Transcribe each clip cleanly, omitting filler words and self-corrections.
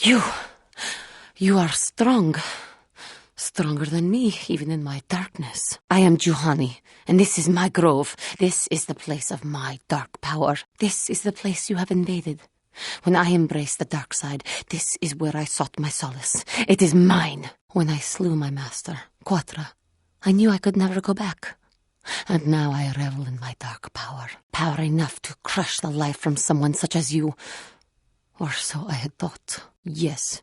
You are strong. Stronger than me, even in my darkness. I am Juhani, and this is my grove. This is the place of my dark power. This is the place you have invaded. When I embraced the dark side, this is where I sought my solace. It is mine. When I slew my master, Quatra, I knew I could never go back. And now I revel in my dark power. Power enough to crush the life from someone such as you. Or so I had thought. Yes.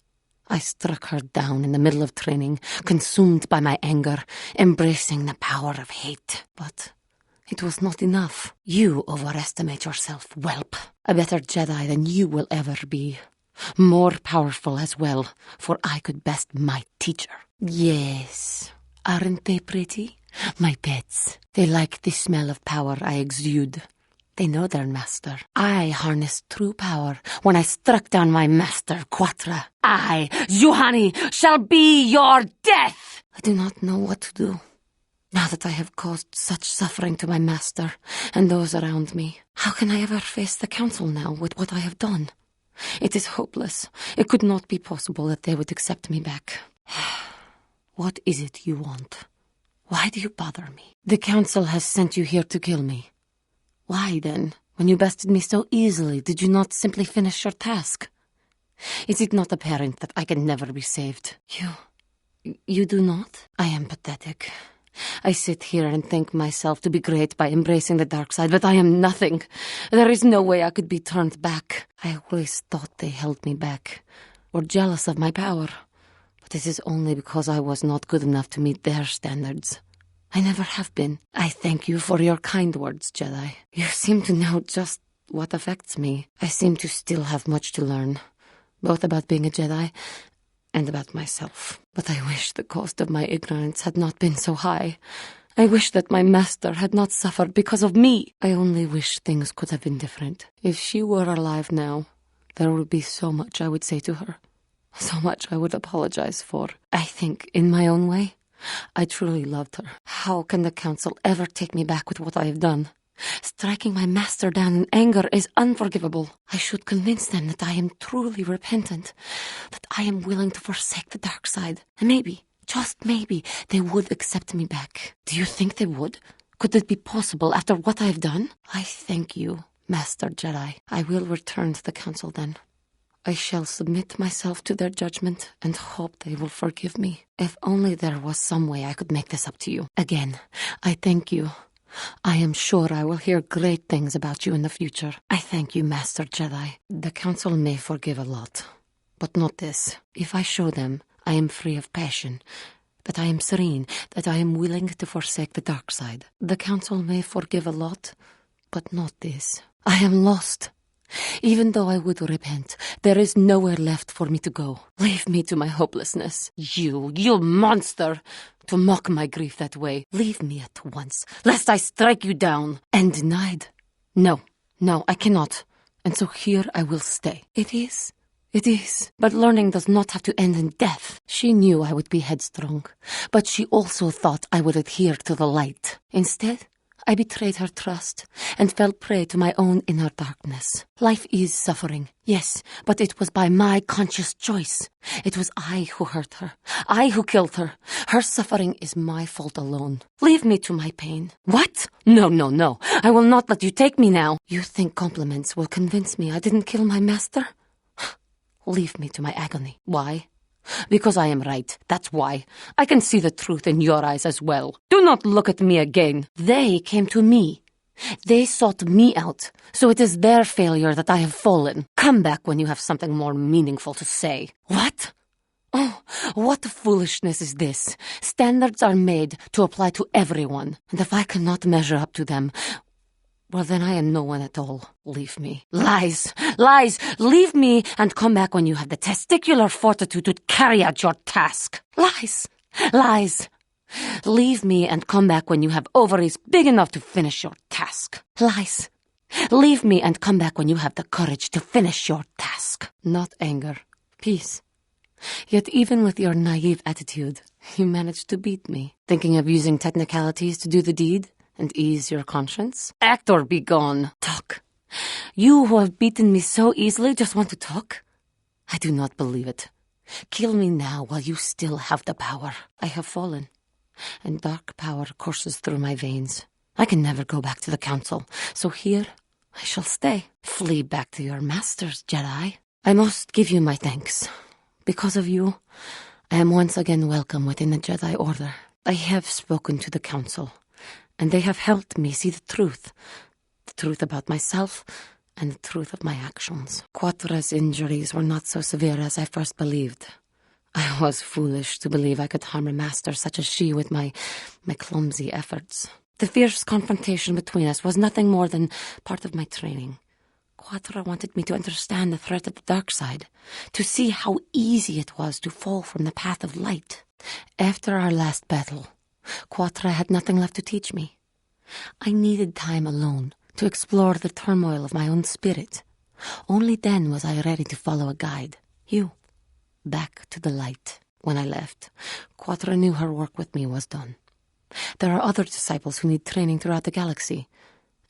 I struck her down in the middle of training, consumed by my anger, embracing the power of hate. But it was not enough. You overestimate yourself, whelp. A better Jedi than you will ever be. More powerful as well, for I could best my teacher. Yes, aren't they pretty? My pets. They like the smell of power I exude. They know their master. I harnessed true power when I struck down my master, Quatra. I, Juhani, shall be your death! I do not know what to do. Now that I have caused such suffering to my master and those around me, how can I ever face the council now with what I have done? It is hopeless. It could not be possible that they would accept me back. What is it you want? Why do you bother me? The council has sent you here to kill me. Why, then, when you bested me so easily, did you not simply finish your task? Is it not apparent that I can never be saved? You do not? I am pathetic. I sit here and think myself to be great by embracing the dark side, but I am nothing. There is no way I could be turned back. I always thought they held me back, or jealous of my power. But it is only because I was not good enough to meet their standards. I never have been. I thank you for your kind words, Jedi. You seem to know just what affects me. I seem to still have much to learn, both about being a Jedi and about myself. But I wish the cost of my ignorance had not been so high. I wish that my master had not suffered because of me. I only wish things could have been different. If she were alive now, there would be so much I would say to her. So much I would apologize for. I think, in my own way, I truly loved her. How can the council ever take me back with what I have done? Striking my master down in anger is unforgivable. I should convince them that I am truly repentant, that I am willing to forsake the dark side. And maybe, just maybe, they would accept me back. Do you think they would? Could it be possible after what I have done? I thank you, Master Jedi. I will return to the council then. I shall submit myself to their judgment and hope they will forgive me. If only there was some way I could make this up to you. Again, I thank you. I am sure I will hear great things about you in the future. I thank you, Master Jedi. The council may forgive a lot, but not this. If I show them I am free of passion, that I am serene, that I am willing to forsake the dark side, the council may forgive a lot, but not this. I am lost. Even though I would repent, there is nowhere left for me to go. Leave me to my hopelessness. You monster! To mock my grief that way. Leave me at once, lest I strike you down. And denied? No, I cannot. And so here I will stay. It is. But learning does not have to end in death. She knew I would be headstrong, but she also thought I would adhere to the light. Instead, I betrayed her trust and fell prey to my own inner darkness. Life is suffering, yes, but it was by my conscious choice. It was I who hurt her. I who killed her. Her suffering is my fault alone. Leave me to my pain. What? No. I will not let you take me now. You think compliments will convince me I didn't kill my master? Leave me to my agony. Why? Because I am right, that's why. I can see the truth in your eyes as well. Do not look at me again. They came to me. They sought me out, so it is their failure that I have fallen. Come back when you have something more meaningful to say. What? Oh, what foolishness is this? Standards are made to apply to everyone, and if I cannot measure up to them, well, then I am no one at all. Leave me. Lies! Leave me and come back when you have the testicular fortitude to carry out your task. Lies! Leave me and come back when you have ovaries big enough to finish your task. Lies! Leave me and come back when you have the courage to finish your task. Not anger. Peace. Yet even with your naive attitude, you managed to beat me. Thinking of using technicalities to do the deed? And ease your conscience? Act or be gone. Talk. You who have beaten me so easily just want to talk? I do not believe it. Kill me now while you still have the power. I have fallen, and dark power courses through my veins. I can never go back to the council, so here I shall stay. Flee back to your masters, Jedi. I must give you my thanks. Because of you, I am once again welcome within the Jedi Order. I have spoken to the council, and they have helped me see the truth about myself and the truth of my actions. Quatra's injuries were not so severe as I first believed. I was foolish to believe I could harm a master such as she with my clumsy efforts. The fierce confrontation between us was nothing more than part of my training. Quatra wanted me to understand the threat of the dark side, to see how easy it was to fall from the path of light. After our last battle, Quatra had nothing left to teach me. I needed time alone to explore the turmoil of my own spirit. Only then was I ready to follow a guide, you, back to the light. When I left, Quatra knew her work with me was done. There are other disciples who need training throughout the galaxy,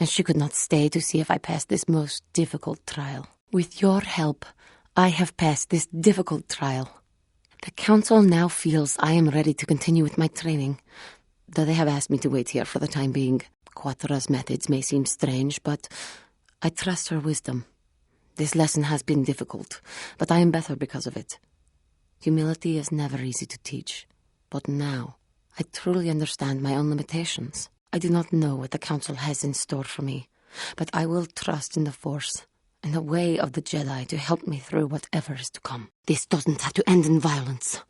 and she could not stay to see if I passed this most difficult trial. With your help, I have passed this difficult trial. The council now feels I am ready to continue with my training, though they have asked me to wait here for the time being. Quatra's methods may seem strange, but I trust her wisdom. This lesson has been difficult, but I am better because of it. Humility is never easy to teach, but now I truly understand my own limitations. I do not know what the council has in store for me, but I will trust in the Force and the way of the Jedi to help me through whatever is to come. This doesn't have to end in violence.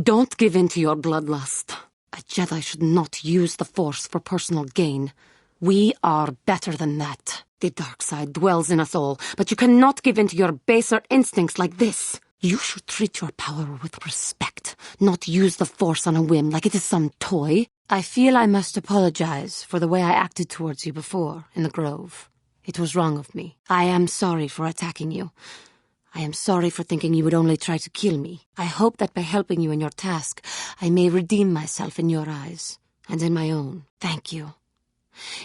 Don't give in to your bloodlust. A Jedi should not use the Force for personal gain. We are better than that. The dark side dwells in us all, but you cannot give in to your baser instincts like this. You should treat your power with respect, not use the Force on a whim like it is some toy. I feel I must apologize for the way I acted towards you before in the Grove. It was wrong of me. I am sorry for attacking you. I am sorry for thinking you would only try to kill me. I hope that by helping you in your task, I may redeem myself in your eyes, and in my own. Thank you.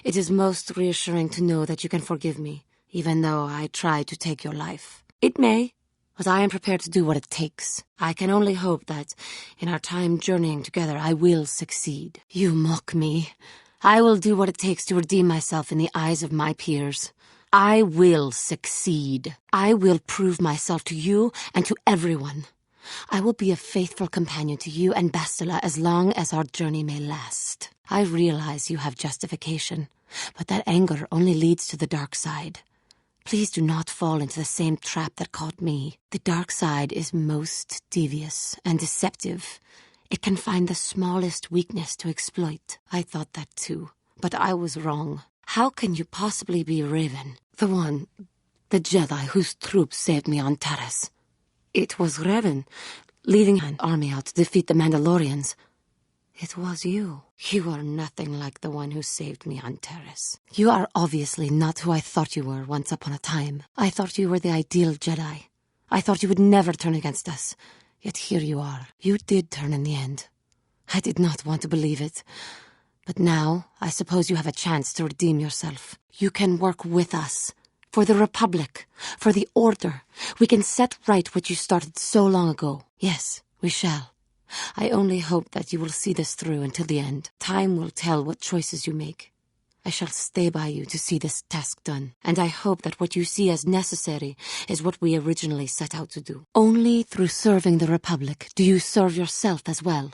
It is most reassuring to know that you can forgive me, even though I tried to take your life. It may, but I am prepared to do what it takes. I can only hope that, in our time journeying together, I will succeed. You mock me. I will do what it takes to redeem myself in the eyes of my peers. I will succeed. I will prove myself to you and to everyone. I will be a faithful companion to you and Bastila as long as our journey may last. I realize you have justification, but that anger only leads to the dark side. Please do not fall into the same trap that caught me. The dark side is most devious and deceptive. It can find the smallest weakness to exploit. I thought that too, but I was wrong. How can you possibly be Raven? The Jedi whose troops saved me on Taris. It was Raven, leading an army out to defeat the Mandalorians. It was you. You are nothing like the one who saved me on Taris. You are obviously not who I thought you were once upon a time. I thought you were the ideal Jedi. I thought you would never turn against us. Yet here you are. You did turn in the end. I did not want to believe it. But now, I suppose you have a chance to redeem yourself. You can work with us. For the Republic. For the Order. We can set right what you started so long ago. Yes, we shall. I only hope that you will see this through until the end. Time will tell what choices you make. I shall stay by you to see this task done, and I hope that what you see as necessary is what we originally set out to do. Only through serving the Republic do you serve yourself as well.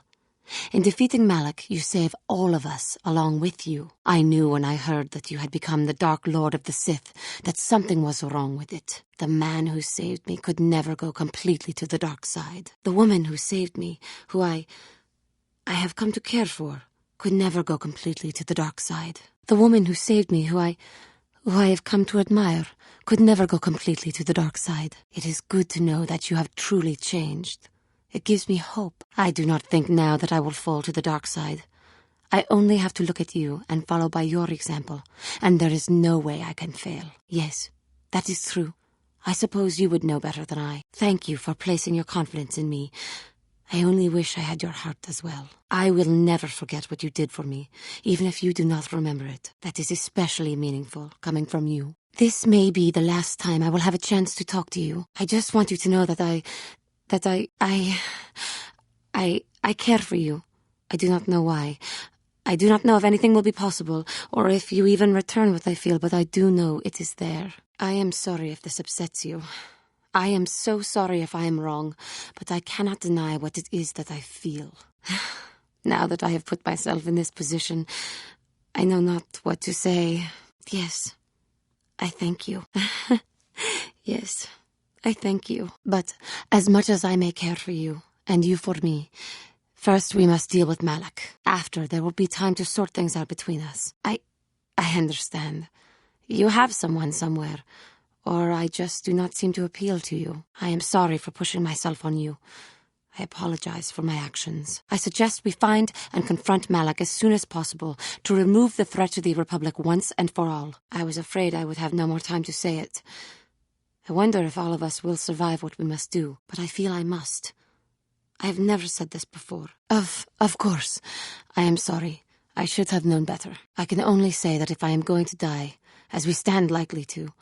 In defeating Malak, you save all of us along with you. I knew when I heard that you had become the Dark Lord of the Sith that something was wrong with it. The man who saved me could never go completely to the dark side. The woman who saved me, who I have come to care for, could never go completely to the dark side. The woman who saved me, who I have come to admire, could never go completely to the dark side. It is good to know that you have truly changed. It gives me hope. I do not think now that I will fall to the dark side. I only have to look at you and follow by your example, and there is no way I can fail. Yes, that is true. I suppose you would know better than I. Thank you for placing your confidence in me. I only wish I had your heart as well. I will never forget what you did for me, even if you do not remember it. That is especially meaningful, coming from you. This may be the last time I will have a chance to talk to you. I just want you to know that I care for you. I do not know why. I do not know if anything will be possible, or if you even return what I feel, but I do know it is there. I am sorry if this upsets you. I am so sorry if I am wrong, but I cannot deny what it is that I feel. Now that I have put myself in this position, I know not what to say. Yes, I thank you. Yes, I thank you. But as much as I may care for you, and you for me, first we must deal with Malak. After, there will be time to sort things out between us. I understand. You have someone somewhere, or I just do not seem to appeal to you. I am sorry for pushing myself on you. I apologize for my actions. I suggest we find and confront Malak as soon as possible to remove the threat to the Republic once and for all. I was afraid I would have no more time to say it. I wonder if all of us will survive what we must do, but I feel I must. I have never said this before. Of course. I am sorry. I should have known better. I can only say that if I am going to die, as we stand likely to,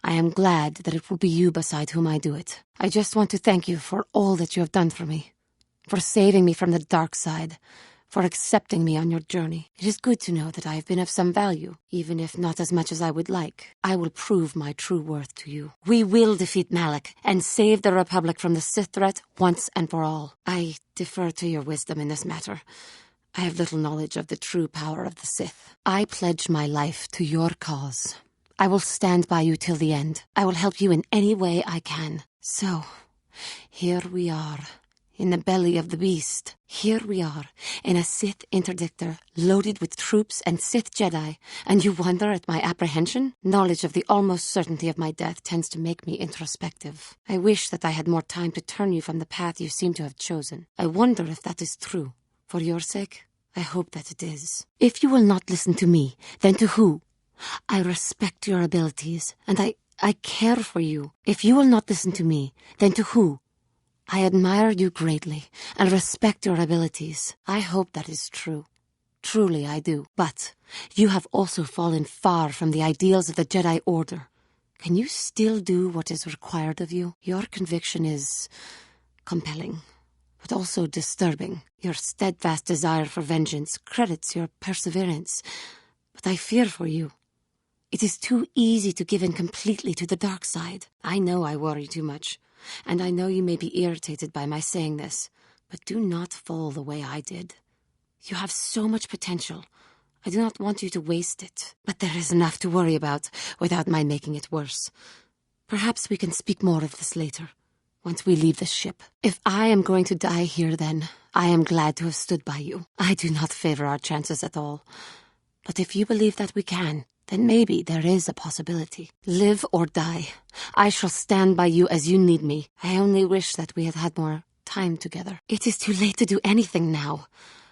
I am glad that it will be you beside whom I do it. I just want to thank you for all that you have done for me, for saving me from the dark side, for accepting me on your journey. It is good to know that I have been of some value, even if not as much as I would like. I will prove my true worth to you. We will defeat Malak and save the Republic from the Sith threat once and for all. I defer to your wisdom in this matter. I have little knowledge of the true power of the Sith. I pledge my life to your cause. I will stand by you till the end. I will help you in any way I can. So, here we are, in the belly of the beast. Here we are, in a Sith interdictor, loaded with troops and Sith Jedi, and you wonder at my apprehension? Knowledge of the almost certainty of my death tends to make me introspective. I wish that I had more time to turn you from the path you seem to have chosen. I wonder if that is true. For your sake, I hope that it is. If you will not listen to me, then to who? I respect your abilities, and I care for you. If you will not listen to me, then to who? I admire you greatly, and respect your abilities. I hope that is true. Truly I do. But you have also fallen far from the ideals of the Jedi Order. Can you still do what is required of you? Your conviction is compelling, but also disturbing. Your steadfast desire for vengeance credits your perseverance. But I fear for you. It is too easy to give in completely to the dark side. I know I worry too much, and I know you may be irritated by my saying this, but do not fall the way I did. You have so much potential. I do not want you to waste it, but there is enough to worry about without my making it worse. Perhaps we can speak more of this later, once we leave this ship. If I am going to die here then, I am glad to have stood by you. I do not favor our chances at all. But if you believe that we can, then maybe there is a possibility. Live or die, I shall stand by you as you need me. I only wish that we had had more time together. It is too late to do anything now.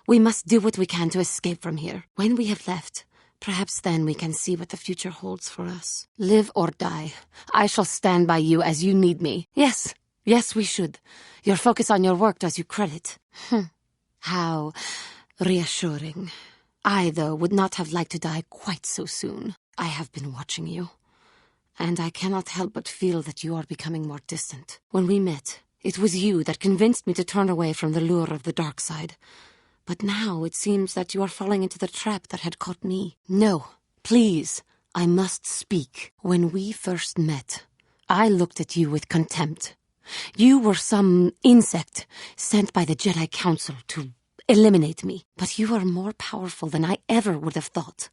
We must do what we can to escape from here. When we have left, perhaps then we can see what the future holds for us. Live or die, I shall stand by you as you need me. Yes, we should. Your focus on your work does you credit. How reassuring. I, though, would not have liked to die quite so soon. I have been watching you, and I cannot help but feel that you are becoming more distant. When we met, it was you that convinced me to turn away from the lure of the dark side. But now it seems that you are falling into the trap that had caught me. No, please, I must speak. When we first met, I looked at you with contempt. You were some insect sent by the Jedi Council to eliminate me. But you are more powerful than I ever would have thought.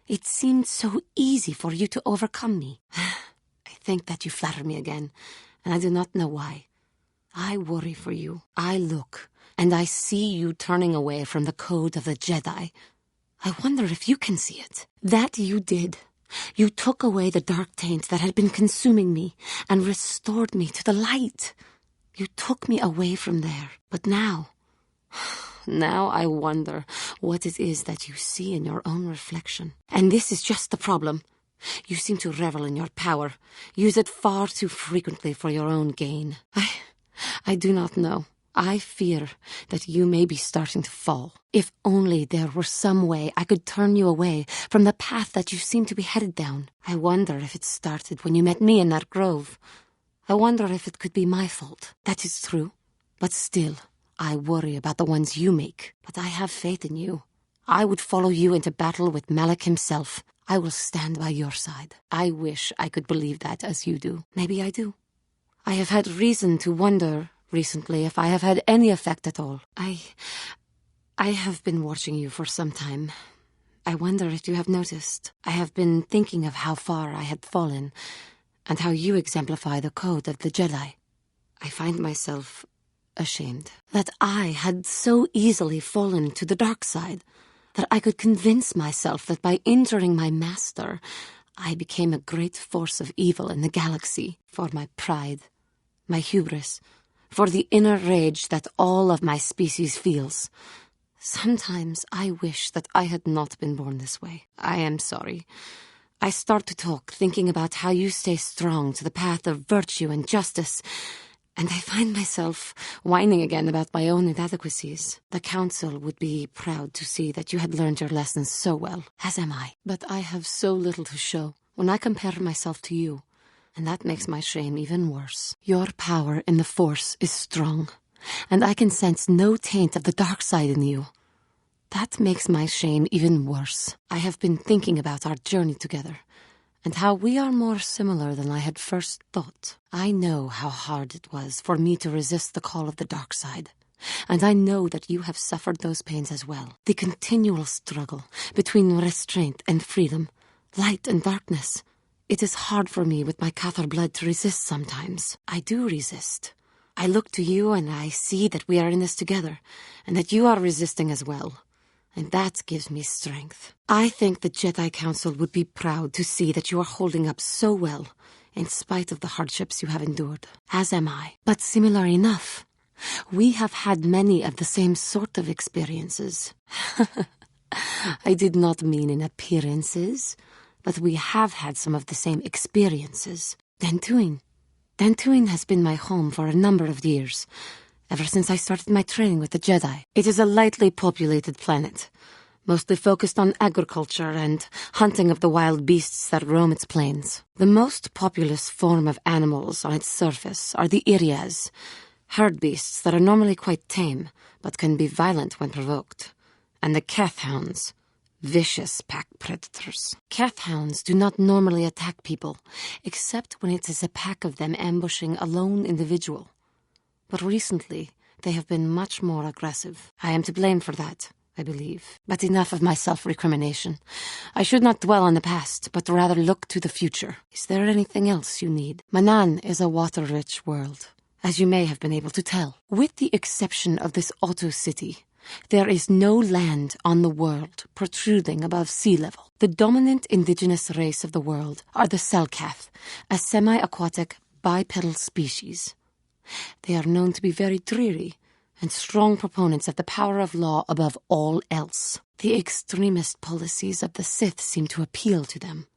It seemed so easy for you to overcome me. I think that you flatter me again, and I do not know why. I worry for you. I look, and I see you turning away from the code of the Jedi. I wonder if you can see it. That you did. You took away the dark taint that had been consuming me and restored me to the light. You took me away from there. But now I wonder what it is that you see in your own reflection. And this is just the problem. You seem to revel in your power, use it far too frequently for your own gain. I do not know. I fear that you may be starting to fall. If only there were some way I could turn you away from the path that you seem to be headed down. I wonder if it started when you met me in that grove. I wonder if it could be my fault. That is true. But still, I worry about the ones you make. But I have faith in you. I would follow you into battle with Malik himself. I will stand by your side. I wish I could believe that as you do. Maybe I do. I have had reason to wonder recently if I have had any effect at all. I have been watching you for some time. I wonder if you have noticed. I have been thinking of how far I had fallen, and how you exemplify the code of the Jedi. I find myself ashamed that I had so easily fallen to the dark side, that I could convince myself that by injuring my master, I became a great force of evil in the galaxy for my pride, my hubris, for the inner rage that all of my species feels. Sometimes I wish that I had not been born this way. I am sorry. I start to talk, thinking about how you stay strong to the path of virtue and justice, and I find myself whining again about my own inadequacies. The Council would be proud to see that you had learned your lessons so well, as am I. But I have so little to show when I compare myself to you, and that makes my shame even worse. Your power in the Force is strong, and I can sense no taint of the dark side in you. That makes my shame even worse. I have been thinking about our journey together, and how we are more similar than I had first thought. I know how hard it was for me to resist the call of the dark side, and I know that you have suffered those pains as well. The continual struggle between restraint and freedom, light and darkness. It is hard for me with my Cathar blood to resist sometimes. I do resist. I look to you and I see that we are in this together, and that you are resisting as well. And that gives me strength. I think the Jedi Council would be proud to see that you are holding up so well, in spite of the hardships you have endured, as am I. But similar enough, we have had many of the same sort of experiences. I did not mean in appearances, but we have had some of the same experiences. Dantooine. Dantooine has been my home for a number of years, ever since I started my training with the Jedi. It is a lightly populated planet, mostly focused on agriculture and hunting of the wild beasts that roam its plains. The most populous form of animals on its surface are the Irias, herd beasts that are normally quite tame, but can be violent when provoked, and the Keth-hounds, vicious pack predators. Keth-hounds do not normally attack people, except when it is a pack of them ambushing a lone individual. But recently, they have been much more aggressive. I am to blame for that, I believe. But enough of my self-recrimination. I should not dwell on the past, but rather look to the future. Is there anything else you need? Manan is a water-rich world, as you may have been able to tell. With the exception of this Otto city, there is no land on the world protruding above sea level. The dominant indigenous race of the world are the Selkath, a semi-aquatic bipedal species. They are known to be very dreary and strong proponents of the power of law above all else. The extremist policies of the Sith seem to appeal to them.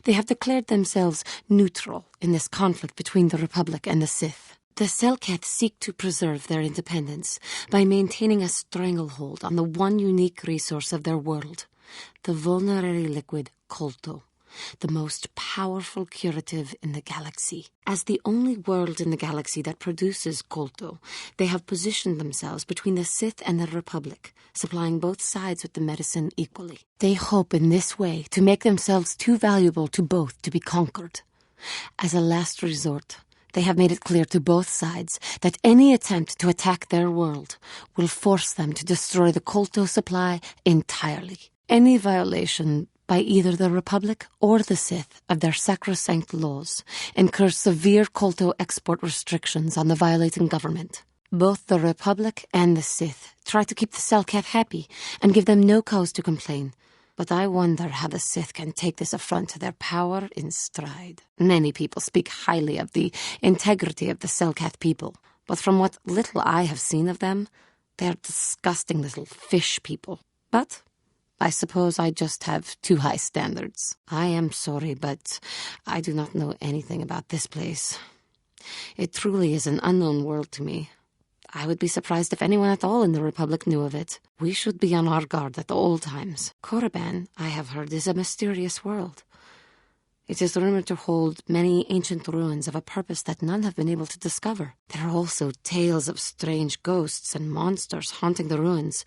They have declared themselves neutral in this conflict between the Republic and the Sith. The Selkath seek to preserve their independence by maintaining a stranglehold on the one unique resource of their world, the vulnerary liquid Kolto, the most powerful curative in the galaxy. As the only world in the galaxy that produces Kolto, they have positioned themselves between the Sith and the Republic, supplying both sides with the medicine equally. They hope in this way to make themselves too valuable to both to be conquered. As a last resort, they have made it clear to both sides that any attempt to attack their world will force them to destroy the Kolto supply entirely. Any violation by either the Republic or the Sith of their sacrosanct laws incurs severe Kolto export restrictions on the violating government. Both the Republic and the Sith try to keep the Selkath happy and give them no cause to complain. But I wonder how the Sith can take this affront to their power in stride. Many people speak highly of the integrity of the Selkath people, but from what little I have seen of them, they are disgusting little fish people. But I suppose I just have too high standards. I am sorry, but I do not know anything about this place. It truly is an unknown world to me. I would be surprised if anyone at all in the Republic knew of it. We should be on our guard at all times. Korriban, I have heard, is a mysterious world. It is rumored to hold many ancient ruins of a purpose that none have been able to discover. There are also tales of strange ghosts and monsters haunting the ruins,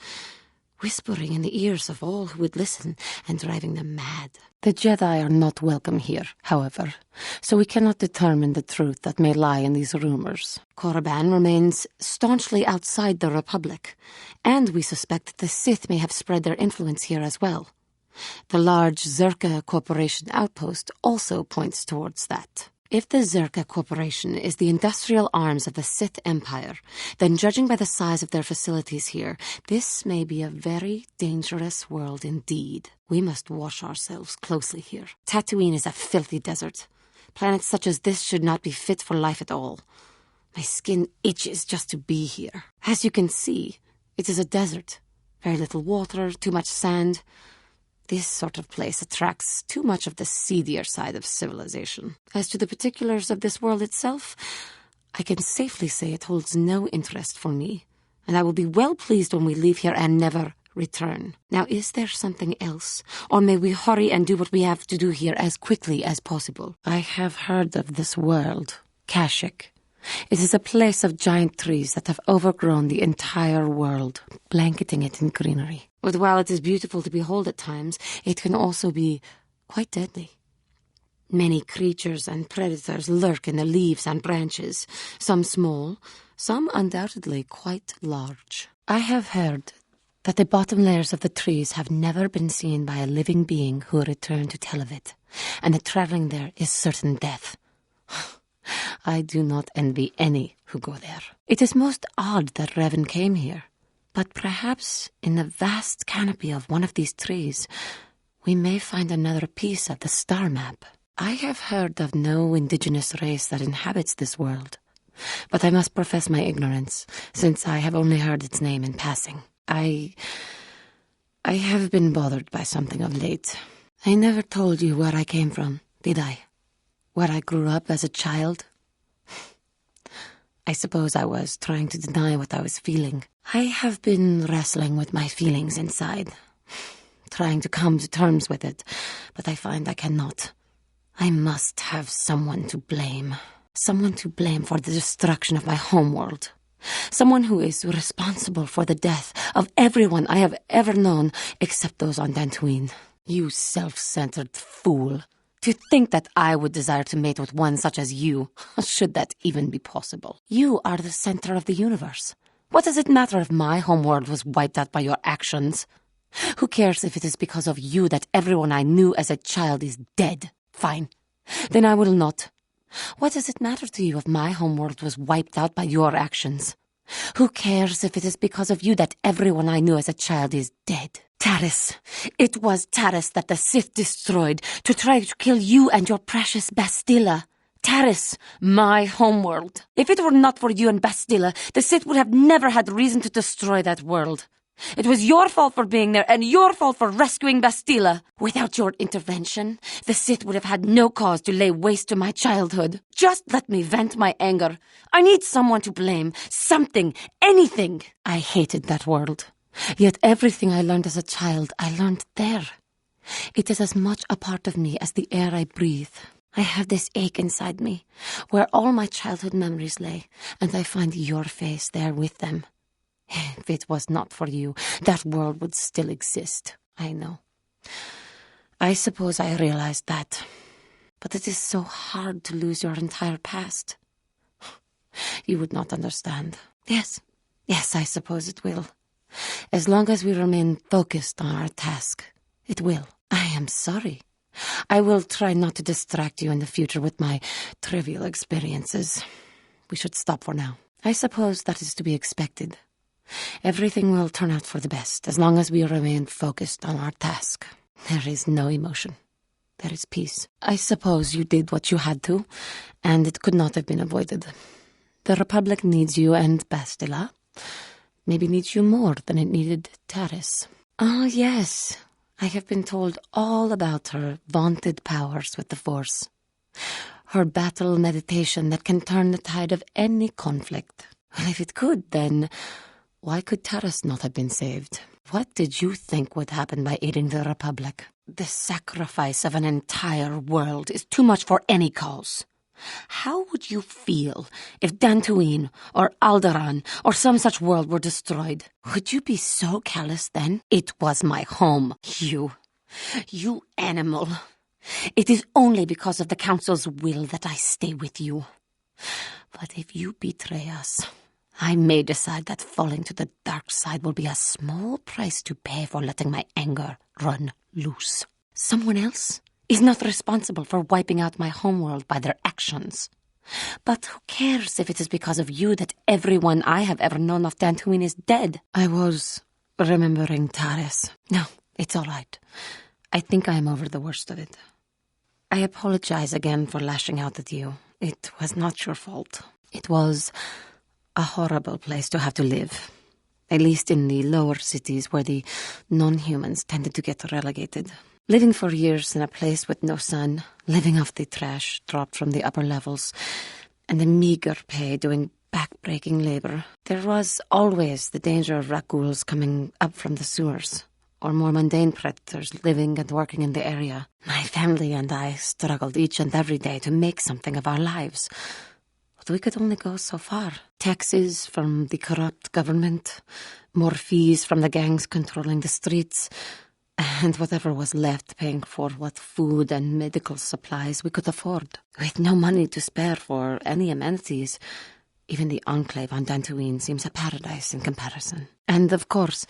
whispering in the ears of all who would listen and driving them mad. The Jedi are not welcome here, however, so we cannot determine the truth that may lie in these rumors. Korriban remains staunchly outside the Republic, and we suspect that the Sith may have spread their influence here as well. The large Zerka Corporation outpost also points towards that. If the Zerka Corporation is the industrial arms of the Sith Empire, then judging by the size of their facilities here, this may be a very dangerous world indeed. We must watch ourselves closely here. Tatooine is a filthy desert. Planets such as this should not be fit for life at all. My skin itches just to be here. As you can see, it is a desert. Very little water, too much sand. This sort of place attracts too much of the seedier side of civilization. As to the particulars of this world itself, I can safely say it holds no interest for me, and I will be well pleased when we leave here and never return. Now, is there something else, or may we hurry and do what we have to do here as quickly as possible? I have heard of this world, Kashyyyk. It is a place of giant trees that have overgrown the entire world, blanketing it in greenery. But while it is beautiful to behold at times, it can also be quite deadly. Many creatures and predators lurk in the leaves and branches, some small, some undoubtedly quite large. I have heard that the bottom layers of the trees have never been seen by a living being who returned to tell of it, and that traveling there is certain death. I do not envy any who go there. It is most odd that Revan came here, but perhaps in the vast canopy of one of these trees, we may find another piece of the star map. I have heard of no indigenous race that inhabits this world, but I must profess my ignorance, since I have only heard its name in passing. I have been bothered by something of late. I never told you where I came from, did I? Where I grew up as a child? I suppose I was trying to deny what I was feeling. I have been wrestling with my feelings inside, trying to come to terms with it, but I find I cannot. I must have someone to blame. Someone to blame for the destruction of my homeworld. Someone who is responsible for the death of everyone I have ever known except those on Dantooine. You self-centered fool. To think that I would desire to mate with one such as you, should that even be possible. You are the center of the universe. What does it matter if my homeworld was wiped out by your actions? Who cares if it is because of you that everyone I knew as a child is dead? Fine. Then I will not. What does it matter to you if my homeworld was wiped out by your actions? Who cares if it is because of you that everyone I knew as a child is dead? Taris. It was Taris that the Sith destroyed to try to kill you and your precious Bastilla. Taris, my homeworld. If it were not for you and Bastilla, the Sith would have never had reason to destroy that world. It was your fault for being there and your fault for rescuing Bastilla. Without your intervention, the Sith would have had no cause to lay waste to my childhood. Just let me vent my anger. I need someone to blame. Something. Anything. I hated that world. Yet everything I learned as a child, I learned there. It is as much a part of me as the air I breathe. I have this ache inside me, where all my childhood memories lay, and I find your face there with them. If it was not for you, that world would still exist. I know. I suppose I realized that. But it is so hard to lose your entire past. You would not understand. Yes, I suppose it will. As long as we remain focused on our task, it will. I am sorry. I will try not to distract you in the future with my trivial experiences. We should stop for now. I suppose that is to be expected. Everything will turn out for the best, as long as we remain focused on our task. There is no emotion. There is peace. I suppose you did what you had to, and it could not have been avoided. The Republic needs you and Bastilla. Maybe needs you more than it needed Taris. Oh, yes. I have been told all about her vaunted powers with the Force. Her battle meditation that can turn the tide of any conflict. Well, if it could, then why could Taras not have been saved? What did you think would happen by aiding the Republic? The sacrifice of an entire world is too much for any cause. How would you feel if Dantooine or Alderaan or some such world were destroyed? Would you be so callous then? It was my home. You animal. It is only because of the Council's will that I stay with you. But if you betray us, I may decide that falling to the dark side will be a small price to pay for letting my anger run loose. Someone else is not responsible for wiping out my homeworld by their actions. But who cares if it is because of you that everyone I have ever known of Dantooine is dead? I was remembering Taras. No, it's all right. I think I am over the worst of it. I apologize again for lashing out at you. It was not your fault. It was a horrible place to have to live. At least in the lower cities where the non-humans tended to get relegated. Living for years in a place with no sun, living off the trash dropped from the upper levels, and the meager pay doing back-breaking labor. There was always the danger of raccoons coming up from the sewers, or more mundane predators living and working in the area. My family and I struggled each and every day to make something of our lives. But we could only go so far. Taxes from the corrupt government, more fees from the gangs controlling the streets, and whatever was left paying for what food and medical supplies we could afford. With no money to spare for any amenities, even the enclave on Dantooine seems a paradise in comparison. And of course,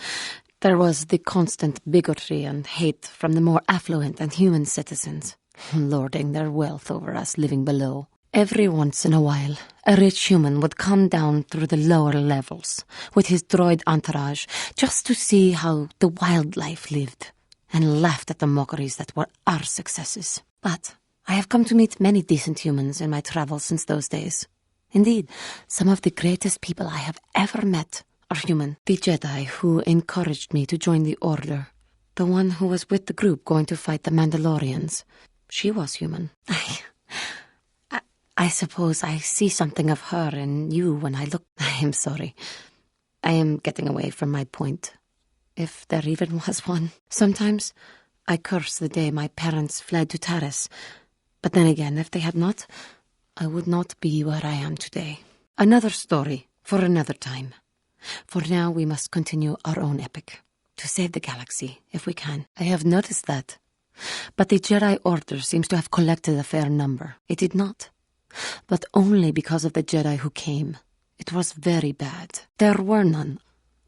there was the constant bigotry and hate from the more affluent and human citizens, lording their wealth over us living below. Every once in a while, a rich human would come down through the lower levels with his droid entourage just to see how the wildlife lived and laughed at the mockeries that were our successes. But I have come to meet many decent humans in my travels since those days. Indeed, some of the greatest people I have ever met are human. The Jedi who encouraged me to join the Order, the one who was with the group going to fight the Mandalorians, she was human. I suppose I see something of her in you when I look. I am sorry. I am getting away from my point, if there even was one. Sometimes I curse the day my parents fled to Taras, but then again, if they had not, I would not be where I am today. Another story for another time. For now, we must continue our own epic, to save the galaxy, if we can. I have noticed that. But the Jedi Order seems to have collected a fair number. It did not. But only because of the Jedi who came. It was very bad. There were none.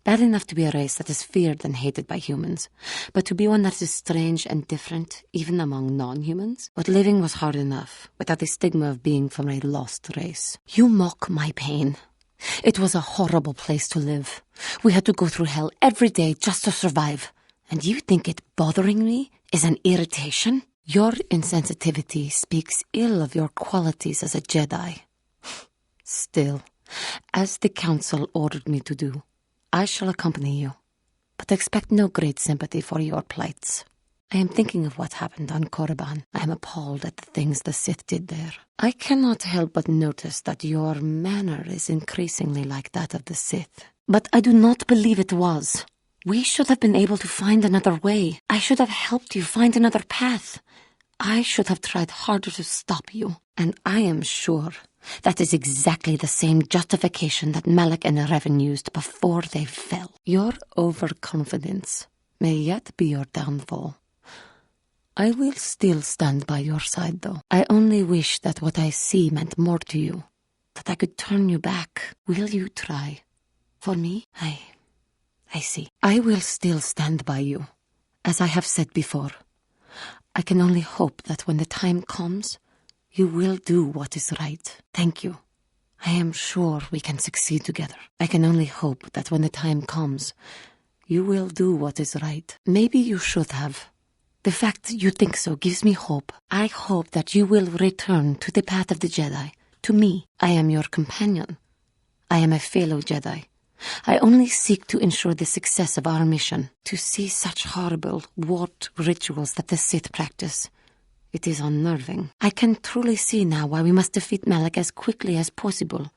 Bad enough to be a race that is feared and hated by humans, but to be one that is strange and different, even among non-humans. But living was hard enough, without the stigma of being from a lost race. You mock my pain. It was a horrible place to live. We had to go through hell every day just to survive. And you think it bothering me is an irritation? Your insensitivity speaks ill of your qualities as a Jedi. Still, as the Council ordered me to do, I shall accompany you, but expect no great sympathy for your plights. I am thinking of what happened on Korriban. I am appalled at the things the Sith did there. I cannot help but notice that your manner is increasingly like that of the Sith. But I do not believe it was. We should have been able to find another way. I should have helped you find another path. I should have tried harder to stop you. And I am sure that is exactly the same justification that Malak and Revan used before they fell. Your overconfidence may yet be your downfall. I will still stand by your side, though. I only wish that what I see meant more to you, that I could turn you back. Will you try? For me, I see. I will still stand by you, as I have said before. I can only hope that when the time comes, you will do what is right. Thank you. I am sure we can succeed together. I can only hope that when the time comes, you will do what is right. Maybe you should have. The fact you think so gives me hope. I hope that you will return to the path of the Jedi. To me, I am your companion. I am a fellow Jedi. I only seek to ensure the success of our mission. To see such horrible, warped rituals that the Sith practice, it is unnerving. I can truly see now why we must defeat Malak as quickly as possible.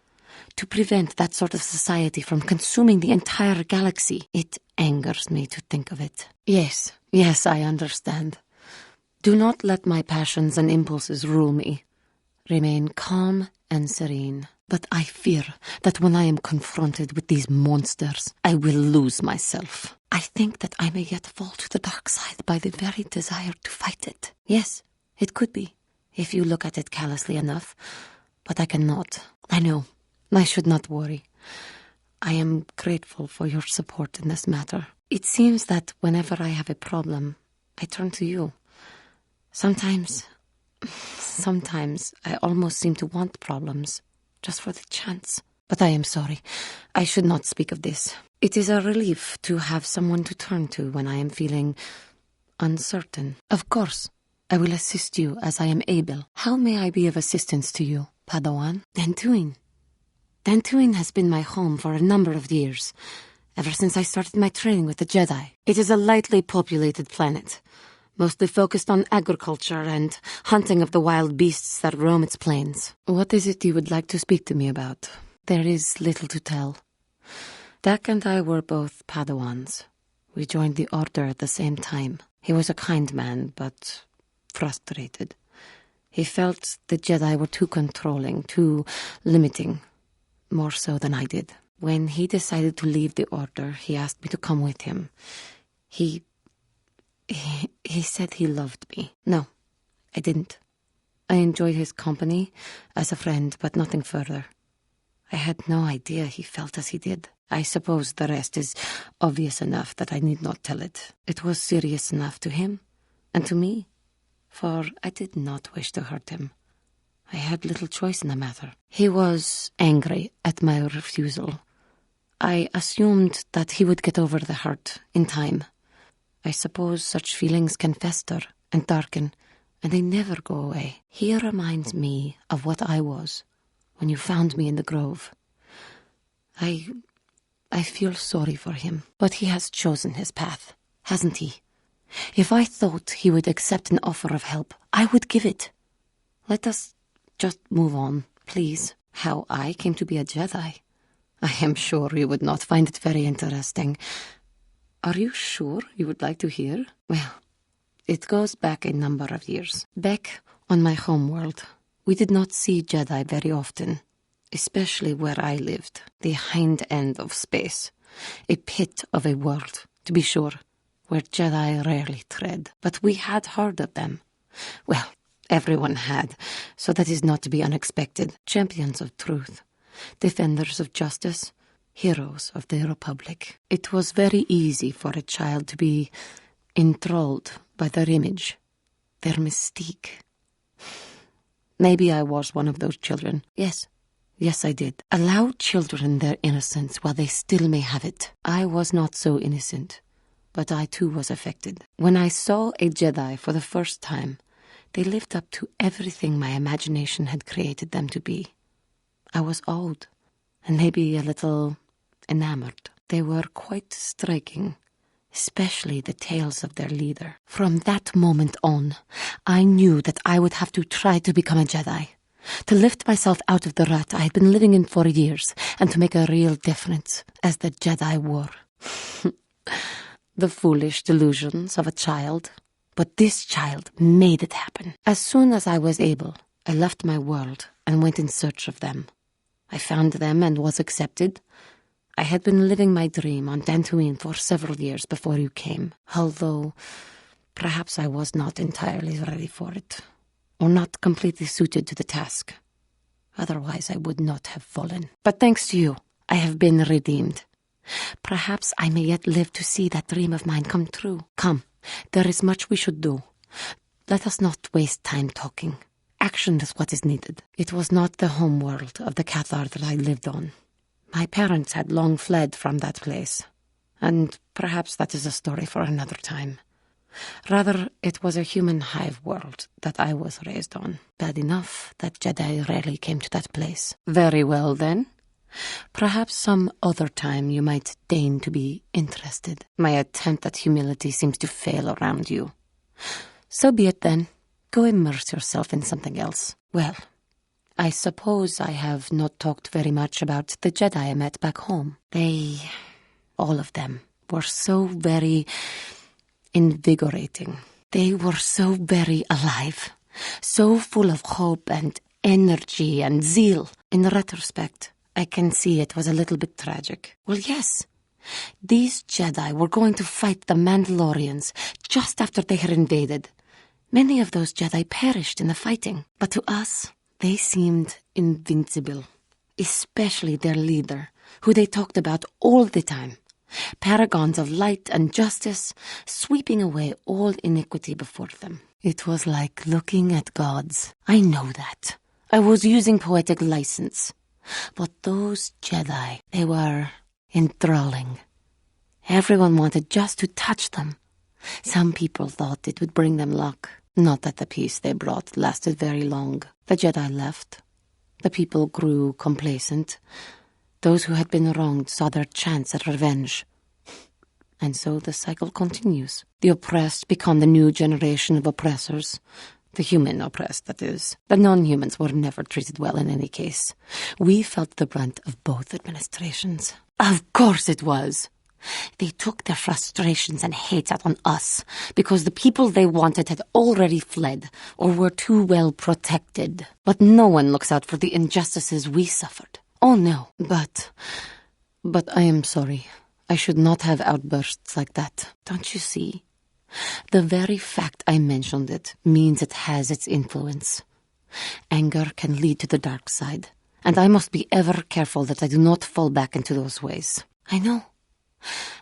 to prevent that sort of society from consuming the entire galaxy. It angers me to think of it. Yes, I understand. Do not let my passions and impulses rule me. Remain calm and serene. But I fear that when I am confronted with these monsters, I will lose myself. I think that I may yet fall to the dark side by the very desire to fight it. Yes, it could be, if you look at it callously enough. But I cannot. I know. I should not worry. I am grateful for your support in this matter. It seems that whenever I have a problem, I turn to you. Sometimes I almost seem to want problems, just for the chance. But I am sorry. I should not speak of this. It is a relief to have someone to turn to when I am feeling uncertain. Of course, I will assist you as I am able. How may I be of assistance to you, Padawan? Dantooine. Dantooine has been my home for a number of years, ever since I started my training with the Jedi. It is a lightly populated planet, mostly focused on agriculture and hunting of the wild beasts that roam its plains. What is it you would like to speak to me about? There is little to tell. Dak and I were both Padawans. We joined the Order at the same time. He was a kind man, but frustrated. He felt the Jedi were too controlling, too limiting, more so than I did. When he decided to leave the Order, he asked me to come with him. He said he loved me. No, I didn't. I enjoyed his company as a friend, but nothing further. I had no idea he felt as he did. I suppose the rest is obvious enough that I need not tell it. It was serious enough to him and to me, for I did not wish to hurt him. I had little choice in the matter. He was angry at my refusal. I assumed that he would get over the hurt in time. I suppose such feelings can fester and darken, and they never go away. He reminds me of what I was when you found me in the grove. I feel sorry for him, but he has chosen his path, hasn't he? If I thought he would accept an offer of help, I would give it. Let us just move on, please. How I came to be a Jedi. I am sure you would not find it very interesting. Are you sure you would like to hear? Well, it goes back a number of years. Back on my homeworld, we did not see Jedi very often, especially where I lived, the hind end of space, a pit of a world, to be sure, where Jedi rarely tread. But we had heard of them. Well, everyone had, so that is not to be unexpected. Champions of truth, defenders of justice, heroes of the Republic. It was very easy for a child to be enthralled by their image, their mystique. Maybe I was one of those children. Yes, I did. Allow children their innocence while they still may have it. I was not so innocent, but I too was affected. When I saw a Jedi for the first time, they lived up to everything my imagination had created them to be. I was awed, and maybe a little enamored. They were quite striking, especially the tales of their leader. From that moment on, I knew that I would have to try to become a Jedi, to lift myself out of the rut I had been living in for years, and to make a real difference, as the Jedi were. The foolish delusions of a child. But this child made it happen. As soon as I was able, I left my world and went in search of them. I found them and was accepted. I had been living my dream on Dantooine for several years before you came, although perhaps I was not entirely ready for it, or not completely suited to the task. Otherwise I would not have fallen. But thanks to you, I have been redeemed. Perhaps I may yet live to see that dream of mine come true. Come, there is much we should do. Let us not waste time talking. Action is what is needed. It was not the home world of the Cathar that I lived on. My parents had long fled from that place, and perhaps that is a story for another time. Rather, it was a human hive world that I was raised on. Bad enough that Jedi rarely came to that place. Very well, then. Perhaps some other time you might deign to be interested. My attempt at humility seems to fail around you. So be it, then. Go immerse yourself in something else. Well, I suppose I have not talked very much about the Jedi I met back home. They, all of them, were so very invigorating. They were so very alive, so full of hope and energy and zeal. In retrospect, I can see it was a little bit tragic. Well, yes. These Jedi were going to fight the Mandalorians just after they had invaded. Many of those Jedi perished in the fighting, but to us, they seemed invincible, especially their leader, who they talked about all the time. Paragons of light and justice, sweeping away all iniquity before them. It was like looking at gods. I know that. I was using poetic license. But those Jedi, they were enthralling. Everyone wanted just to touch them. Some people thought it would bring them luck. Not that the peace they brought lasted very long. The Jedi left. The people grew complacent. Those who had been wronged saw their chance at revenge. And so the cycle continues. The oppressed become the new generation of oppressors. The human oppressed, that is. The non-humans were never treated well in any case. We felt the brunt of both administrations. Of course it was. They took their frustrations and hates out on us because the people they wanted had already fled or were too well protected. But no one looks out for the injustices we suffered. Oh no, but I am sorry. I should not have outbursts like that. Don't you see? The very fact I mentioned it means it has its influence. Anger can lead to the dark side, and I must be ever careful that I do not fall back into those ways. I know.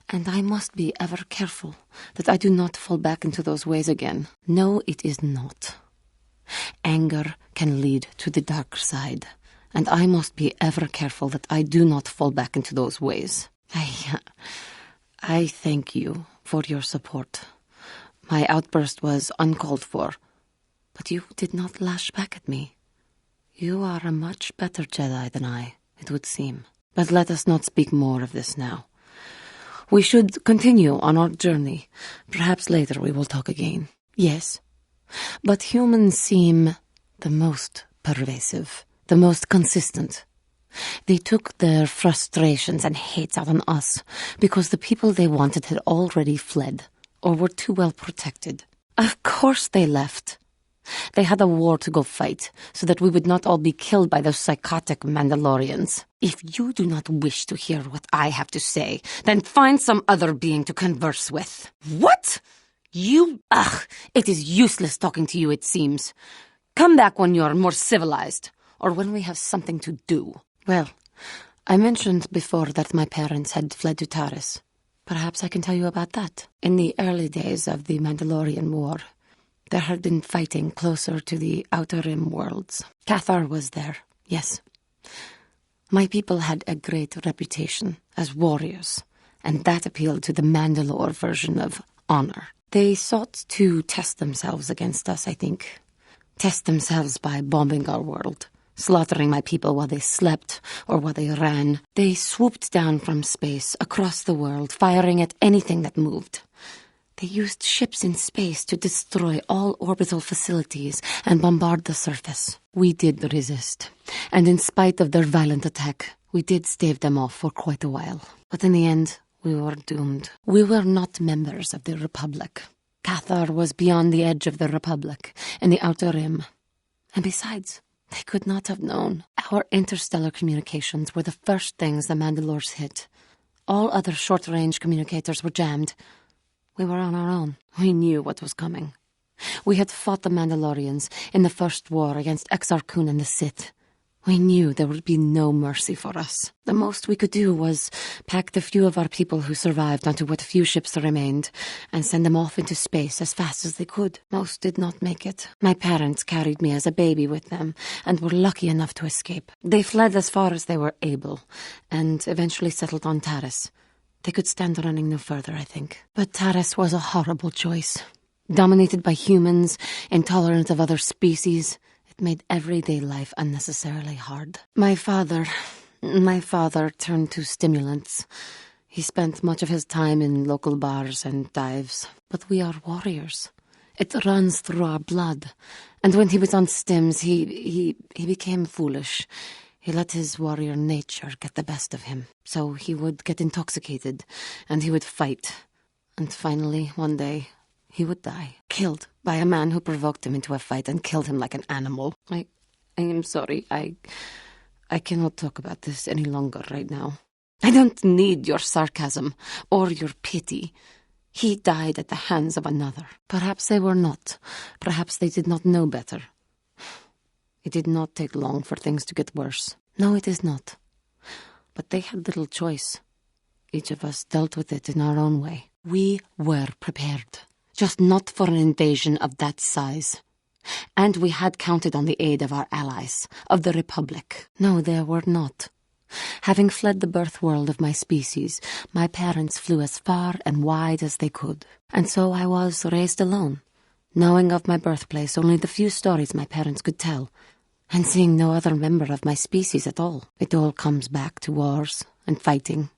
And I must be ever careful that I do not fall back into those ways again. No, it is not. Anger can lead to the dark side, and I must be ever careful that I do not fall back into those ways. I thank you for your support. My outburst was uncalled for, but you did not lash back at me. You are a much better Jedi than I, it would seem. But let us not speak more of this now. We should continue on our journey. Perhaps later we will talk again. Yes, but humans seem the most pervasive, the most consistent. They took their frustrations and hates out on us because the people they wanted had already fled or were too well protected. Of course they left. They had a war to go fight so that we would not all be killed by those psychotic Mandalorians. If you do not wish to hear what I have to say, then find some other being to converse with. What? You? It is useless talking to you, it seems. Come back when you are more civilized, or when we have something to do. Well, I mentioned before that my parents had fled to Taris. Perhaps I can tell you about that. In the early days of the Mandalorian War, there had been fighting closer to the Outer Rim worlds. Cathar was there, yes. My people had a great reputation as warriors, and that appealed to the Mandalore version of honor. They sought to test themselves against us, I think. Test themselves by bombing our world, slaughtering my people while they slept or while they ran. They swooped down from space, across the world, firing at anything that moved. They used ships in space to destroy all orbital facilities and bombard the surface. We did resist, and in spite of their violent attack, we did stave them off for quite a while. But in the end, we were doomed. We were not members of the Republic. Cathar was beyond the edge of the Republic, in the Outer Rim. And besides, they could not have known. Our interstellar communications were the first things the Mandalores hit. All other short-range communicators were jammed. We were on our own. We knew what was coming. We had fought the Mandalorians in the first war against Exar Kun and the Sith. We knew there would be no mercy for us. The most we could do was pack the few of our people who survived onto what few ships remained and send them off into space as fast as they could. Most did not make it. My parents carried me as a baby with them and were lucky enough to escape. They fled as far as they were able and eventually settled on Taris. They could stand running no further, I think. But Taris was a horrible choice. Dominated by humans, intolerant of other species, it made everyday life unnecessarily hard. My father turned to stimulants. He spent much of his time in local bars and dives. But we are warriors, It runs through our blood. And when he was on stims, he became foolish. He let his warrior nature get the best of him. So he would get intoxicated, and he would fight. And finally, one day, he would die, killed by a man who provoked him into a fight and killed him like an animal. I am sorry. I cannot talk about this any longer right now. I don't need your sarcasm or your pity. He died at the hands of another. Perhaps they were not. Perhaps they did not know better. It did not take long for things to get worse. No, it is not. But they had little choice. Each of us dealt with it in our own way. We were prepared, just not for an invasion of that size. And we had counted on the aid of our allies, of the Republic. No, there were not. Having fled the birth world of my species, my parents flew as far and wide as they could. And so I was raised alone, knowing of my birthplace only the few stories my parents could tell, and seeing no other member of my species at all. It all comes back to wars and fighting.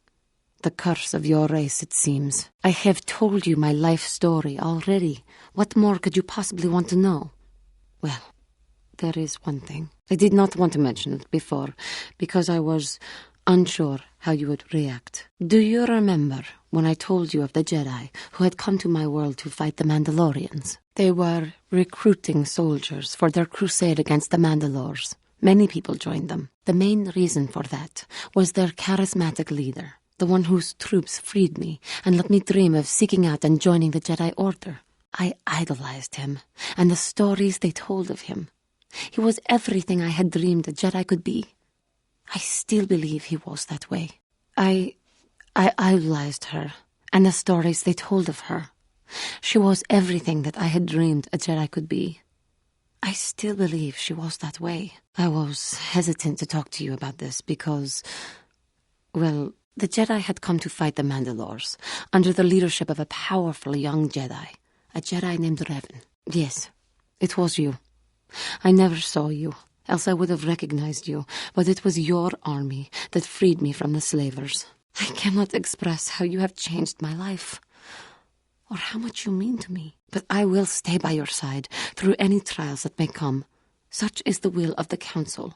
The curse of your race, it seems. I have told you my life story already. What more could you possibly want to know? Well, there is one thing. I did not want to mention it before, because I was unsure how you would react. Do you remember when I told you of the Jedi who had come to my world to fight the Mandalorians? They were recruiting soldiers for their crusade against the Mandalores. Many people joined them. The main reason for that was their charismatic leader, the one whose troops freed me and let me dream of seeking out and joining the Jedi Order. I idolized him and the stories they told of him. He was everything I had dreamed a Jedi could be. I still believe he was that way. I idolized her and the stories they told of her. She was everything that I had dreamed a Jedi could be. I still believe she was that way. I was hesitant to talk to you about this because, well, the Jedi had come to fight the Mandalores under the leadership of a powerful young Jedi, a Jedi named Revan. Yes, it was you. I never saw you, else I would have recognized you, but it was your army that freed me from the slavers. I cannot express how you have changed my life, or how much you mean to me. But I will stay by your side through any trials that may come. Such is the will of the Council,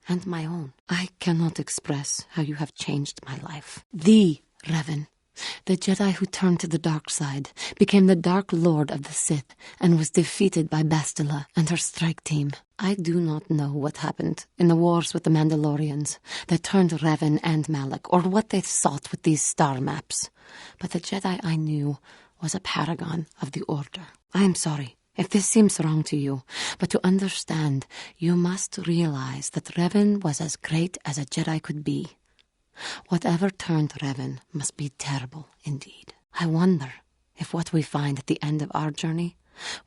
and my own. I cannot express how you have changed my life. The Revan, the Jedi who turned to the dark side, became the Dark Lord of the Sith and was defeated by Bastila and her strike team. I do not know what happened in the wars with the Mandalorians that turned Revan and Malak, or what they sought with these star maps. But the Jedi I knew was a paragon of the Order. I am sorry if this seems wrong to you, but to understand, you must realize that Revan was as great as a Jedi could be. Whatever turned Revan must be terrible indeed. I wonder if what we find at the end of our journey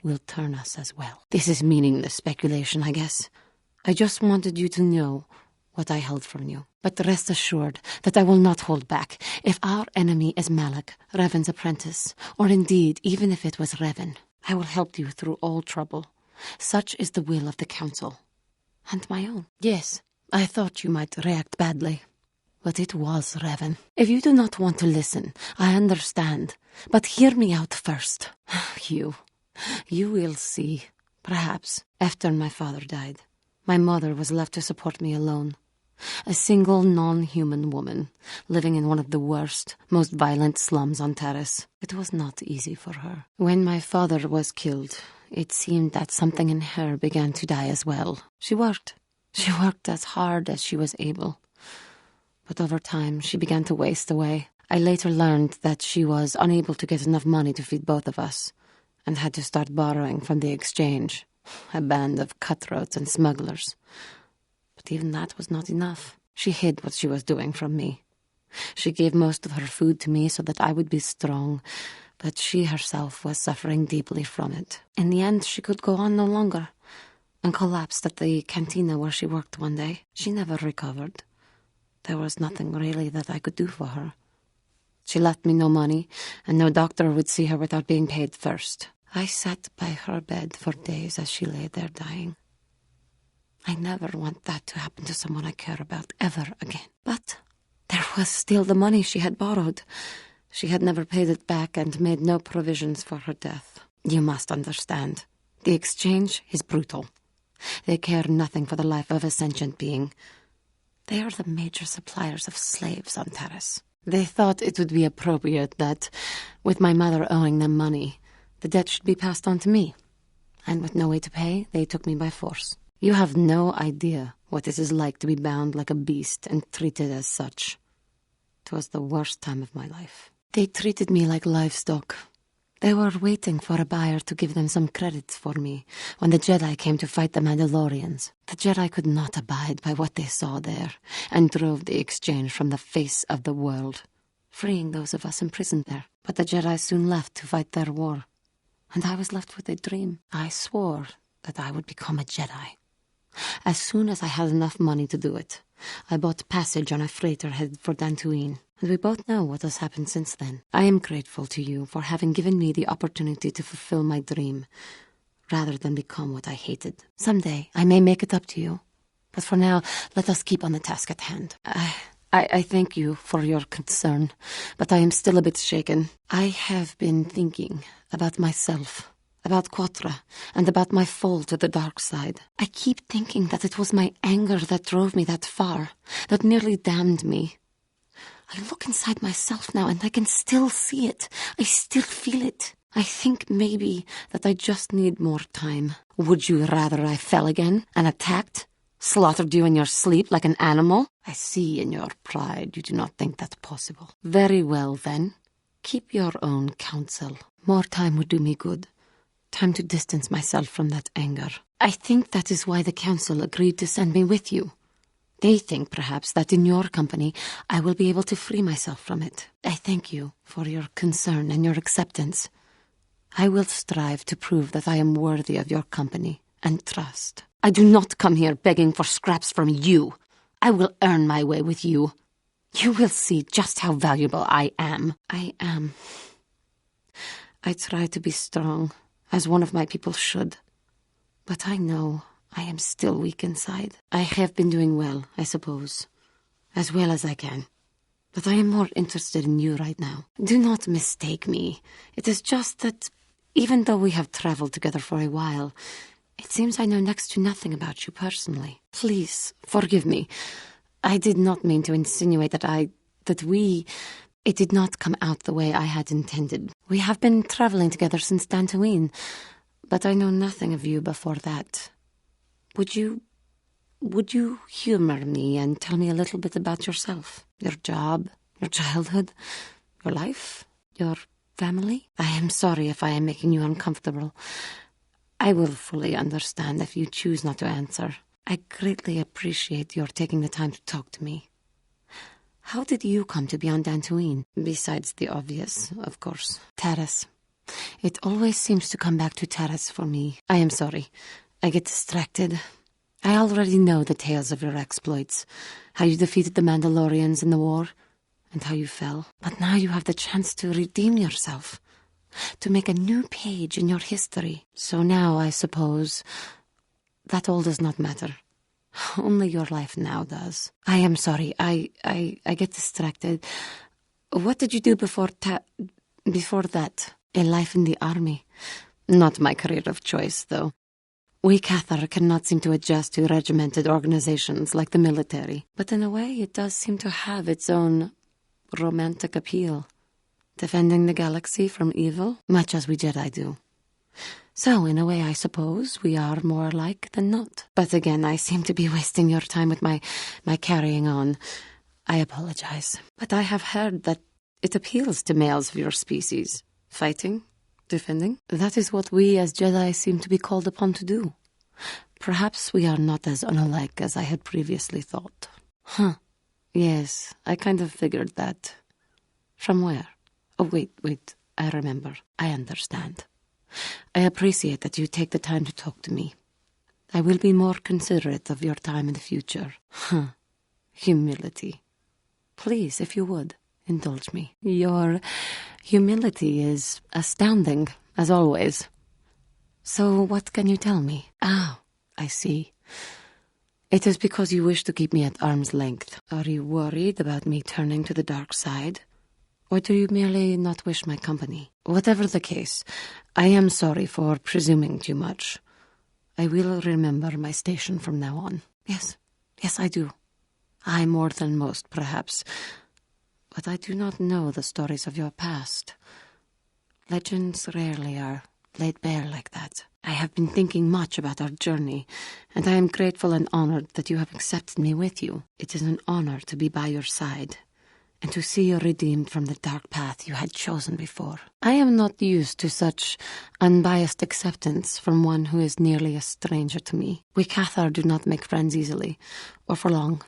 will turn us as well. This is meaningless speculation, I guess. I just wanted you to know what I held from you. But rest assured that I will not hold back. If our enemy is Malak, Revan's apprentice, or indeed even if it was Revan, I will help you through all trouble. Such is the will of the Council. And my own. Yes, I thought you might react badly. But it was Revan. If you do not want to listen, I understand. But hear me out first. You will see. Perhaps, after my father died, my mother was left to support me alone. A single non-human woman, living in one of the worst, most violent slums on Terrace. It was not easy for her. When my father was killed, it seemed that something in her began to die as well. She worked. She worked as hard as she was able. But over time, she began to waste away. I later learned that she was unable to get enough money to feed both of us, and had to start borrowing from the exchange, a band of cutthroats and smugglers. But even that was not enough. She hid what she was doing from me. She gave most of her food to me so that I would be strong, but she herself was suffering deeply from it. In the end, she could go on no longer, and collapsed at the cantina where she worked one day. She never recovered. There was nothing really that I could do for her. She left me no money, and no doctor would see her without being paid first. I sat by her bed for days as she lay there dying. I never want that to happen to someone I care about ever again. But there was still the money she had borrowed. She had never paid it back and made no provisions for her death. You must understand. The exchange is brutal. They care nothing for the life of a sentient being. They are the major suppliers of slaves on Terrace. They thought it would be appropriate that, with my mother owing them money, the debt should be passed on to me. And with no way to pay, they took me by force. You have no idea what it is like to be bound like a beast and treated as such. 'Twas the worst time of my life. They treated me like livestock. They were waiting for a buyer to give them some credit for me when the Jedi came to fight the Mandalorians. The Jedi could not abide by what they saw there and drove the exchange from the face of the world, freeing those of us imprisoned there. But the Jedi soon left to fight their war, and I was left with a dream. I swore that I would become a Jedi. As soon as I had enough money to do it, I bought passage on a freighter headed for Dantooine. And we both know what has happened since then. I am grateful to you for having given me the opportunity to fulfill my dream, rather than become what I hated. Someday I may make it up to you, but for now, let us keep on the task at hand. I thank you for your concern, but I am still a bit shaken. I have been thinking about myself, about Quattro, and about my fall to the dark side. I keep thinking that it was my anger that drove me that far, that nearly damned me. I look inside myself now and I can still see it. I still feel it. I think maybe that I just need more time. Would you rather I fell again and attacked? Slaughtered you in your sleep like an animal? I see in your pride you do not think that's possible. Very well then. Keep your own counsel. More time would do me good. Time to distance myself from that anger. I think that is why the council agreed to send me with you. They think, perhaps, that in your company I will be able to free myself from it. I thank you for your concern and your acceptance. I will strive to prove that I am worthy of your company and trust. I do not come here begging for scraps from you. I will earn my way with you. You will see just how valuable I am. I am. I try to be strong, as one of my people should. But I know I am still weak inside. I have been doing well, I suppose. As well as I can. But I am more interested in you right now. Do not mistake me. It is just that, even though we have traveled together for a while, it seems I know next to nothing about you personally. Please, forgive me. I did not mean to insinuate it did not come out the way I had intended. We have been traveling together since Dantooine, but I know nothing of you before that. Would you humor me and tell me a little bit about yourself? Your job, your childhood, your life, your family? I am sorry if I am making you uncomfortable. I will fully understand if you choose not to answer. I greatly appreciate your taking the time to talk to me. How did you come to be on Dantooine? Besides the obvious, of course. Terrace. It always seems to come back to Terrace for me. I am sorry. I get distracted. I already know the tales of your exploits, how you defeated the Mandalorians in the war, and how you fell. But now you have the chance to redeem yourself, to make a new page in your history. So now, I suppose, that all does not matter. Only your life now does. I am sorry. I get distracted. What did you do before that? A life in the army. Not my career of choice, though. We Cathar cannot seem to adjust to regimented organizations like the military. But in a way, it does seem to have its own romantic appeal. Defending the galaxy from evil, much as we Jedi do. So, in a way, I suppose, we are more alike than not. But again, I seem to be wasting your time with my carrying on. I apologize. But I have heard that it appeals to males of your species. Fighting, defending. That is what we as Jedi seem to be called upon to do. Perhaps we are not as unalike as I had previously thought. Huh. Yes, I kind of figured that. From where? Oh, wait, I remember. I understand. I appreciate that you take the time to talk to me. I will be more considerate of your time in the future. Huh. Humility. Please, if you would, indulge me. Your humility is astounding, as always. So what can you tell me? Ah, I see. It is because you wish to keep me at arm's length. Are you worried about me turning to the dark side? Or do you merely not wish my company? Whatever the case, I am sorry for presuming too much. I will remember my station from now on. Yes, I do. I more than most, perhaps. But I do not know the stories of your past. Legends rarely are laid bare like that. I have been thinking much about our journey, and I am grateful and honored that you have accepted me with you. It is an honor to be by your side, and to see you redeemed from the dark path you had chosen before. I am not used to such unbiased acceptance from one who is nearly a stranger to me. We Cathar do not make friends easily, or for long.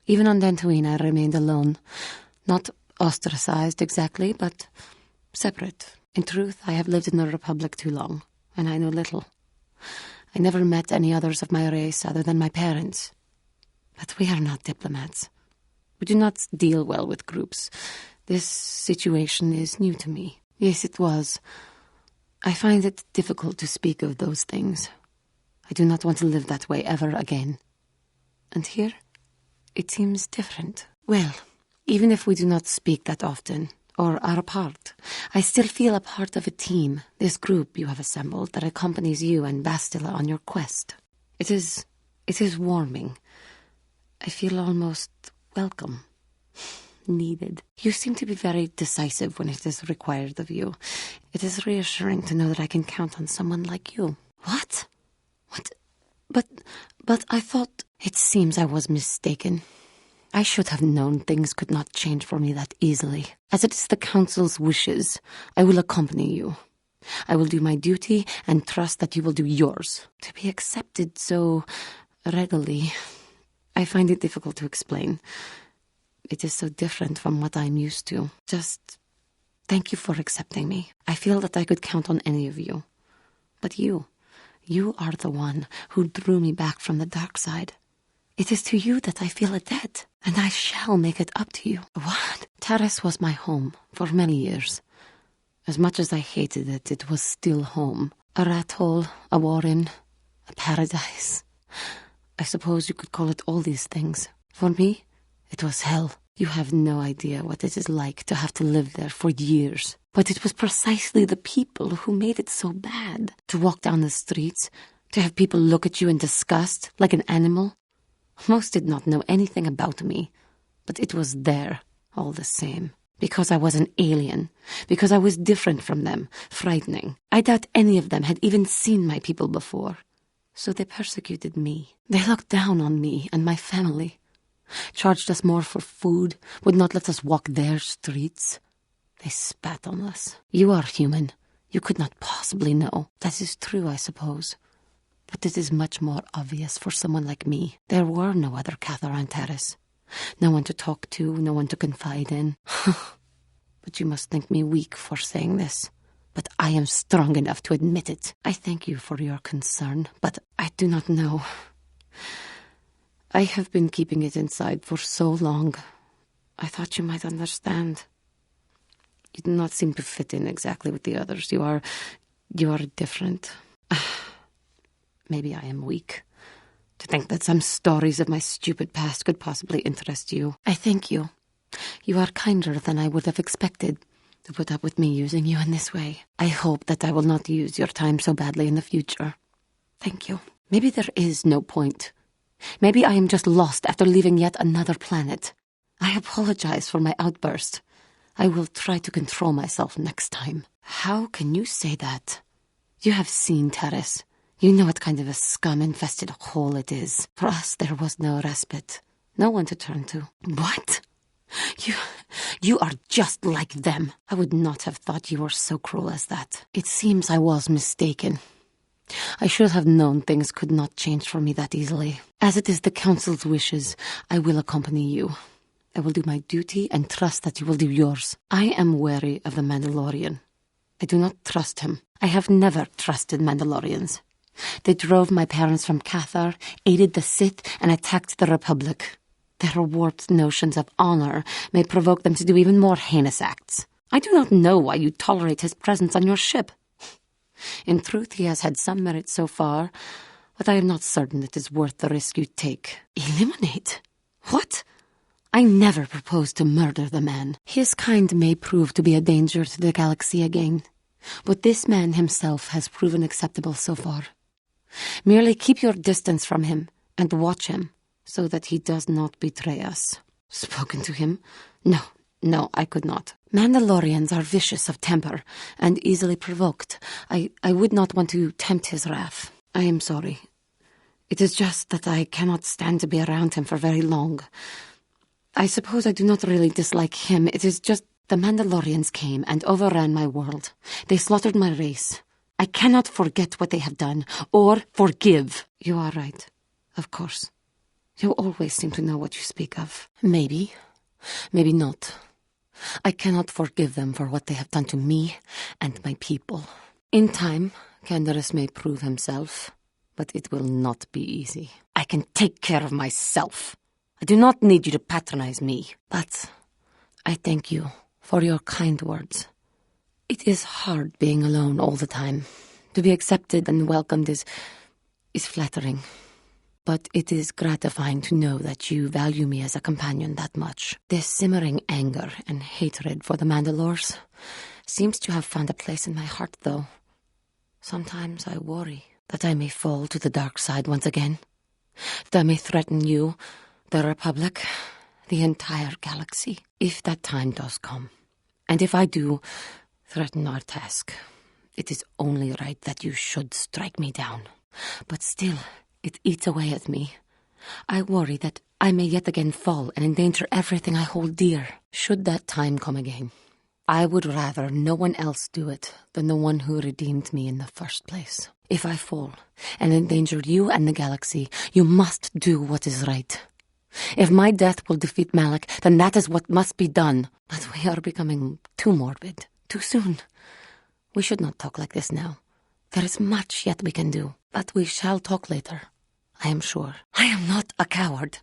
Even on Dantooine I remained alone, not ostracized exactly, but separate. In truth, I have lived in the Republic too long, and I know little. I never met any others of my race other than my parents. But we are not diplomats. We do not deal well with groups. This situation is new to me. Yes, it was. I find it difficult to speak of those things. I do not want to live that way ever again. And here, it seems different. Well, even if we do not speak that often, or are apart, I still feel a part of a team, this group you have assembled that accompanies you and Bastila on your quest. It is warming. I feel almost welcome, needed. You seem to be very decisive when it is required of you. It is reassuring to know that I can count on someone like you. What? But I thought... It seems I was mistaken. I should have known things could not change for me that easily. As it is the Council's wishes, I will accompany you. I will do my duty and trust that you will do yours. To be accepted so readily, I find it difficult to explain. It is so different from what I'm used to. Just thank you for accepting me. I feel that I could count on any of you. But you are the one who drew me back from the dark side. It is to you that I feel a debt, and I shall make it up to you. What? Terrace was my home for many years. As much as I hated it, it was still home. A rat hole, a warren, a paradise. I suppose you could call it all these things. For me, it was hell. You have no idea what it is like to have to live there for years. But it was precisely the people who made it so bad. To walk down the streets, to have people look at you in disgust, like an animal. Most did not know anything about me, but it was there, all the same. Because I was an alien, because I was different from them, frightening. I doubt any of them had even seen my people before. So they persecuted me. They looked down on me and my family. Charged us more for food, would not let us walk their streets. They spat on us. You are human. You could not possibly know. That is true, I suppose. But it is much more obvious for someone like me. There were no other Cathar on Terrace. No one to talk to, no one to confide in. But you must think me weak for saying this. But I am strong enough to admit it. I thank you for your concern, but I do not know. I have been keeping it inside for so long. I thought you might understand. You do not seem to fit in exactly with the others. You are different. Maybe I am weak. To think that some stories of my stupid past could possibly interest you. I thank you. You are kinder than I would have expected to put up with me using you in this way. I hope that I will not use your time so badly in the future. Thank you. Maybe there is no point. Maybe I am just lost after leaving yet another planet. I apologize for my outburst. I will try to control myself next time. How can you say that? You have seen Terrace. You know what kind of a scum-infested hole it is. For us, there was no respite. No one to turn to. What? You are just like them. I would not have thought you were so cruel as that. It seems I was mistaken. I should have known things could not change for me that easily. As it is the Council's wishes, I will accompany you. I will do my duty and trust that you will do yours. I am wary of the Mandalorian. I do not trust him. I have never trusted Mandalorians. They drove my parents from Cathar, aided the Sith, and attacked the Republic. Their warped notions of honor may provoke them to do even more heinous acts. I do not know why you tolerate his presence on your ship. In truth, he has had some merit so far, but I am not certain it is worth the risk you take. Eliminate? What? I never proposed to murder the man. His kind may prove to be a danger to the galaxy again, but this man himself has proven acceptable so far. Merely keep your distance from him and watch him so that he does not betray us. Spoken to him? No, I could not. Mandalorians are vicious of temper and easily provoked. I would not want to tempt his wrath. I am sorry. It is just that I cannot stand to be around him for very long. I suppose I do not really dislike him. It is just the Mandalorians came and overran my world. They slaughtered my race. I cannot forget what they have done, or forgive. You are right, of course. You always seem to know what you speak of. Maybe not. I cannot forgive them for what they have done to me and my people. In time, Canderous may prove himself, but it will not be easy. I can take care of myself. I do not need you to patronize me. But I thank you for your kind words. It is hard being alone all the time. To be accepted and welcomed is flattering. But it is gratifying to know that you value me as a companion that much. This simmering anger and hatred for the Mandalores seems to have found a place in my heart, though. Sometimes I worry that I may fall to the dark side once again. That I may threaten you, the Republic, the entire galaxy, if that time does come. And if I do threaten our task, it is only right that you should strike me down. But still, it eats away at me. I worry that I may yet again fall and endanger everything I hold dear. Should that time come again, I would rather no one else do it than the one who redeemed me in the first place. If I fall and endanger you and the galaxy, you must do what is right. If my death will defeat Malak, then that is what must be done. But we are becoming too morbid, too soon. We should not talk like this now. There is much yet we can do, but we shall talk later, I am sure. I am not a coward.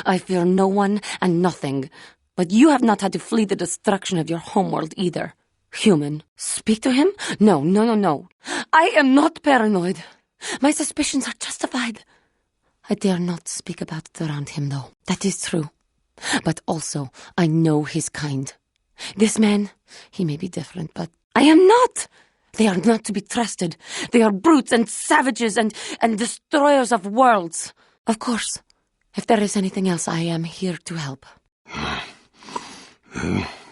I fear no one and nothing, but you have not had to flee the destruction of your homeworld either. Human. Speak to him? No. I am not paranoid. My suspicions are justified. I dare not speak about it around him, though. That is true. But also, I know his kind. This man, he may be different, but I am not. They are not to be trusted. They are brutes and savages and destroyers of worlds. Of course, if there is anything else, I am here to help.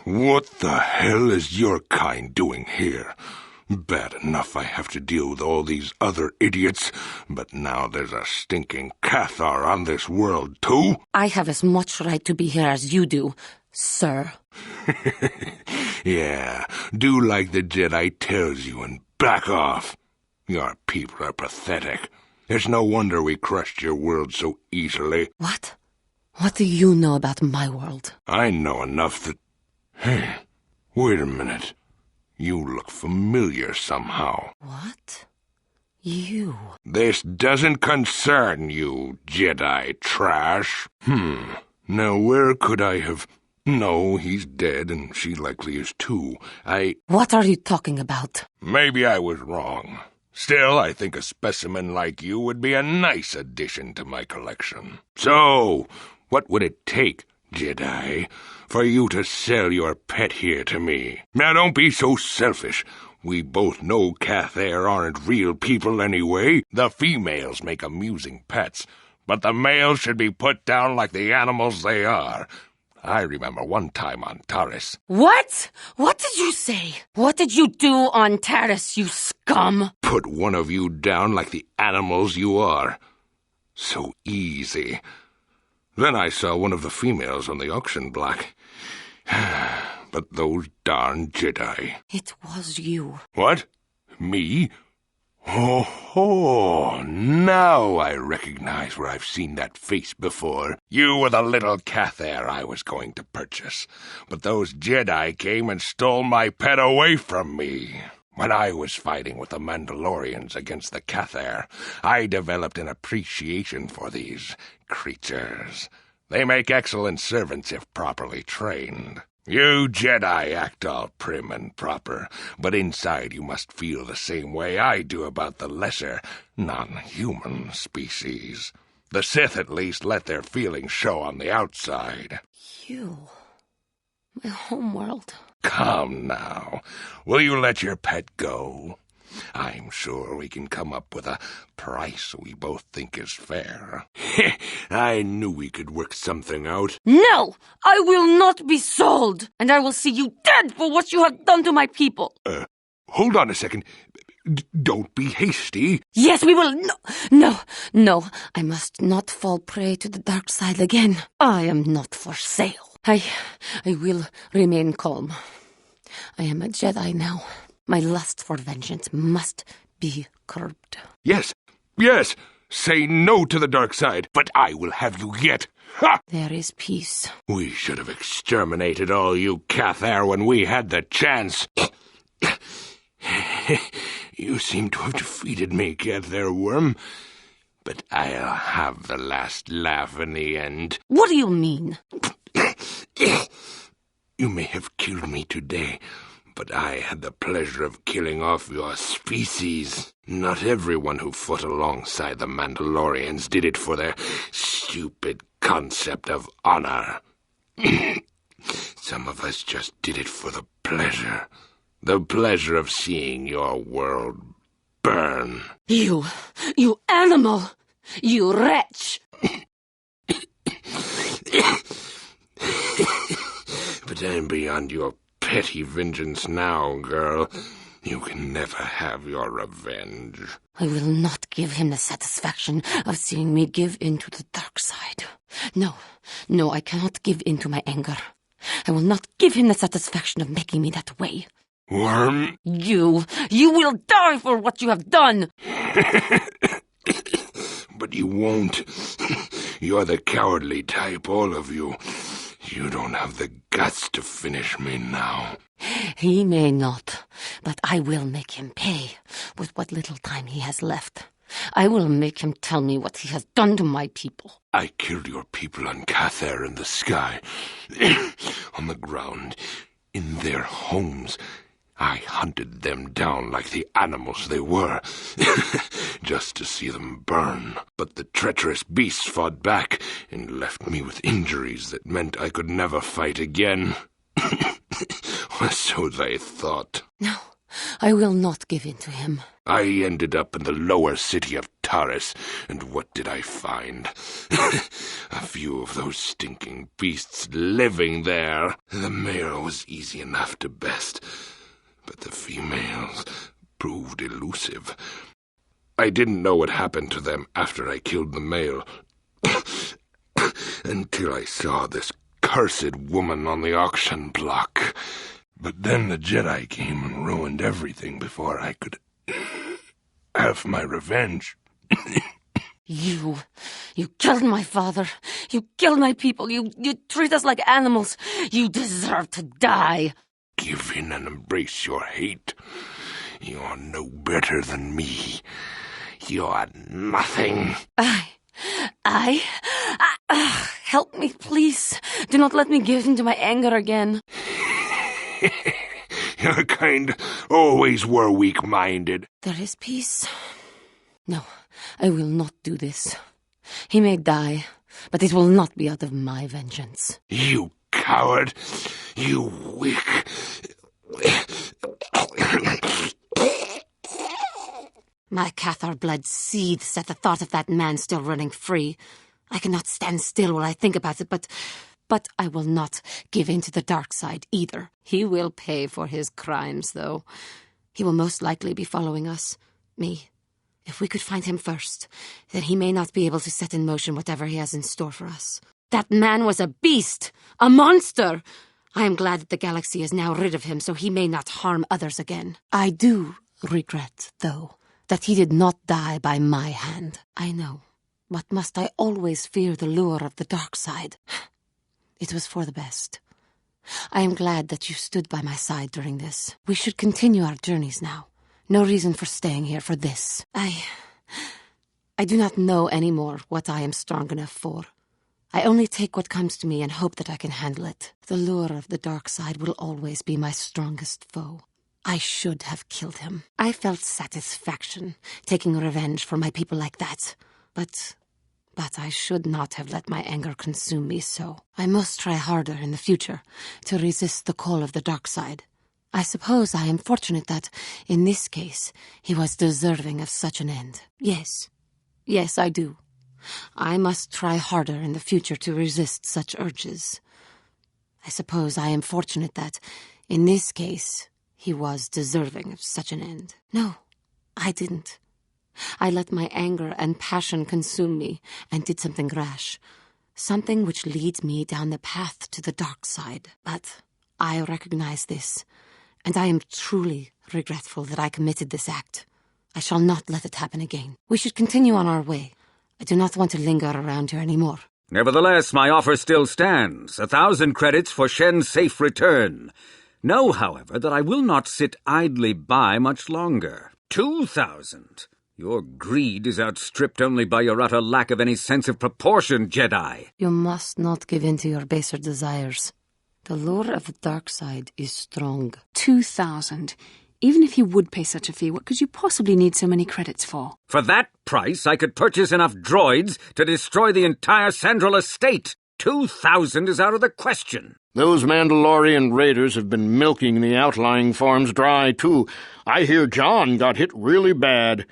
What the hell is your kind doing here? Bad enough I have to deal with all these other idiots, but now there's a stinking Cathar on this world, too? I have as much right to be here as you do, sir. Yeah, do like the Jedi tells you and back off. Your people are pathetic. It's no wonder we crushed your world so easily. What? What do you know about my world? I know enough that... Hey, wait a minute. You look familiar somehow. What? You? This doesn't concern you, Jedi trash. Now where could I have... No, he's dead, and she likely is too. What are you talking about? Maybe I was wrong. Still, I think a specimen like you would be a nice addition to my collection. So, what would it take, Jedi, for you to sell your pet here to me? Now, don't be so selfish. We both know Cathar aren't real people anyway. The females make amusing pets, but the males should be put down like the animals they are. I remember one time on Taris. What? What did you say? What did you do on Taris, you scum? Put one of you down like the animals you are. So easy. Then I saw one of the females on the auction block. But those darn Jedi. It was you. What? Me? Oh, now I recognize where I've seen that face before. You were the little Cathar I was going to purchase, but those Jedi came and stole my pet away from me. When I was fighting with the Mandalorians against the Cathar, I developed an appreciation for these creatures. They make excellent servants if properly trained. You Jedi act all prim and proper, but inside you must feel the same way I do about the lesser, non-human species. The Sith at least let their feelings show on the outside. You, my homeworld. Come now. Will you let your pet go? I'm sure we can come up with a price we both think is fair. I knew we could work something out. No! I will not be sold! And I will see you dead for what you have done to my people! Hold on a second. Don't be hasty. Yes, we will. No. I must not fall prey to the dark side again. I am not for sale. I will remain calm. I am a Jedi now. My lust for vengeance must be curbed. Yes. Say no to the dark side, but I will have you yet. Ha! There is peace. We should have exterminated all you Cathar when we had the chance. You seem to have defeated me, Cathar Worm. But I'll have the last laugh in the end. What do you mean? You may have killed me today, but I had the pleasure of killing off your species. Not everyone who fought alongside the Mandalorians did it for their stupid concept of honor. Some of us just did it for the pleasure. The pleasure of seeing your world burn. You animal! You wretch! But I'm beyond your petty vengeance now, girl. You can never have your revenge. I will not give him the satisfaction of seeing me give in to the dark side. No, I cannot give in to my anger. I will not give him the satisfaction of making me that way. Worm? You will die for what you have done! But you won't. You're the cowardly type, all of you. You don't have the guts to finish me now. He may not, but I will make him pay with what little time he has left. I will make him tell me what he has done to my people. I killed your people on Cathar in the sky, on the ground, in their homes. I hunted them down like the animals they were, just to see them burn. But the treacherous beasts fought back and left me with injuries that meant I could never fight again. Or so they thought. No, I will not give in to him. I ended up in the lower city of Taris, and what did I find? A few of those stinking beasts living there. The male was easy enough to best, but the females proved elusive. I didn't know what happened to them after I killed the male, until I saw this cursed woman on the auction block. But then the Jedi came and ruined everything before I could have my revenge. You killed my father. You killed my people. You treat us like animals. You deserve to die. Give in and embrace your hate. You're no better than me. You're nothing. Help me, please. Do not let me give in to my anger again. Your kind always were weak-minded. There is peace. No, I will not do this. He may die, but it will not be out of my vengeance. You coward! You weak... My Cathar blood seethes at the thought of that man still running free. I cannot stand still while I think about it, but I will not give in to the dark side either. He will pay for his crimes, though. He will most likely be following us. Me. If we could find him first, then he may not be able to set in motion whatever he has in store for us. That man was a beast! A monster! I am glad that the galaxy is now rid of him, so he may not harm others again. I do regret, though, that he did not die by my hand. I know. But must I always fear the lure of the dark side? It was for the best. I am glad that you stood by my side during this. We should continue our journeys now. No reason for staying here for this. I do not know anymore what I am strong enough for. I only take what comes to me and hope that I can handle it. The lure of the dark side will always be my strongest foe. I should have killed him. I felt satisfaction taking revenge for my people like that. But But I should not have let my anger consume me so. I must try harder in the future to resist the call of the dark side. I suppose I am fortunate that, in this case, he was deserving of such an end. Yes, I do. I must try harder in the future to resist such urges. I suppose I am fortunate that, in this case, he was deserving of such an end. No, I didn't. I let my anger and passion consume me and did something rash, something which leads me down the path to the dark side. But I recognize this, and I am truly regretful that I committed this act. I shall not let it happen again. We should continue on our way. I do not want to linger around here anymore. Nevertheless, my offer still stands. 1,000 credits for Shen's safe return. Know, however, that I will not sit idly by much longer. 2,000! Your greed is outstripped only by your utter lack of any sense of proportion, Jedi. You must not give in to your baser desires. The lure of the dark side is strong. 2,000. Even if you would pay such a fee, what could you possibly need so many credits for? For that price, I could purchase enough droids to destroy the entire Sandral estate. 2,000 is out of the question. Those Mandalorian raiders have been milking the outlying farms dry, too. I hear John got hit really bad.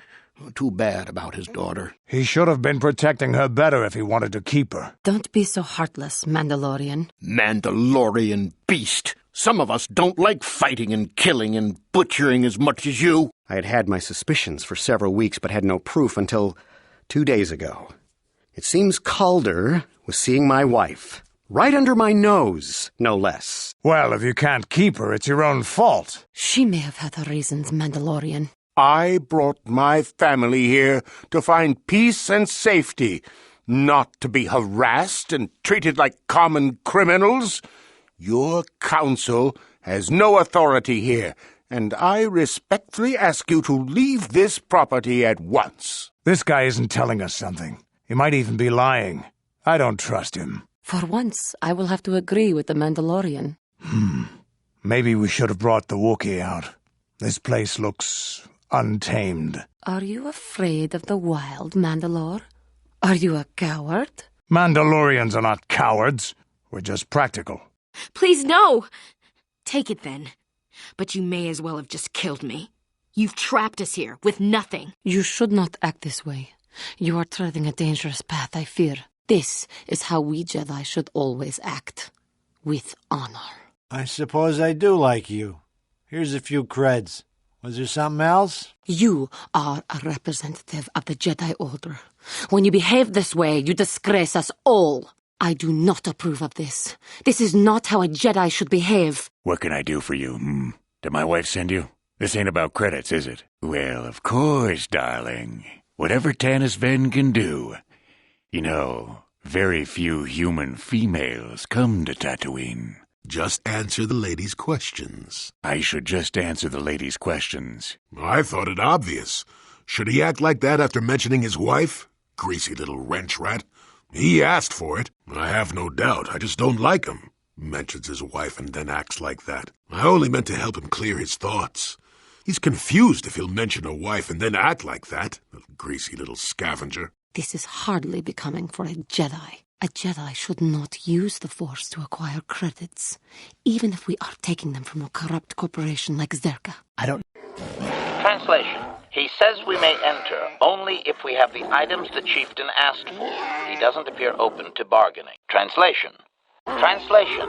Too bad about his daughter. He should have been protecting her better if he wanted to keep her. Don't be so heartless, Mandalorian. Mandalorian beast. Some of us don't like fighting and killing and butchering as much as you. I had had my suspicions for several weeks, but had no proof until 2 days ago. It seems Calder was seeing my wife. Right under my nose, no less. Well, if you can't keep her, it's your own fault. She may have had her reasons, Mandalorian. I brought my family here to find peace and safety, not to be harassed and treated like common criminals. Your council has no authority here, and I respectfully ask you to leave this property at once. This guy isn't telling us something. He might even be lying. I don't trust him. For once, I will have to agree with the Mandalorian. Maybe we should have brought the Wookiee out. This place looks untamed. Are you afraid of the wild, Mandalore? Are you a coward? Mandalorians are not cowards. We're just practical. Please, no! Take it then. But you may as well have just killed me. You've trapped us here with nothing. You should not act this way. You are treading a dangerous path, I fear. This is how we Jedi should always act. With honor. I suppose I do like you. Here's a few creds. Was there something else? You are a representative of the Jedi Order. When you behave this way, you disgrace us all. I do not approve of this. This is not how a Jedi should behave. What can I do for you, Did my wife send you? This ain't about credits, is it? Well, of course, darling. Whatever Tanis Ven can do. You know, very few human females come to Tatooine. Just answer the lady's questions. I should just answer the lady's questions. I thought it obvious. Should he act like that after mentioning his wife? Greasy little wrench rat. He asked for it. I have no doubt. I just don't like him. Mentions his wife and then acts like that. I only meant to help him clear his thoughts. He's confused if he'll mention a wife and then act like that. Greasy little scavenger. This is hardly becoming for a Jedi. A Jedi should not use the Force to acquire credits, even if we are taking them from a corrupt corporation like Zerka. Translation. He says we may enter only if we have the items the chieftain asked for. He doesn't appear open to bargaining. Translation. Translation.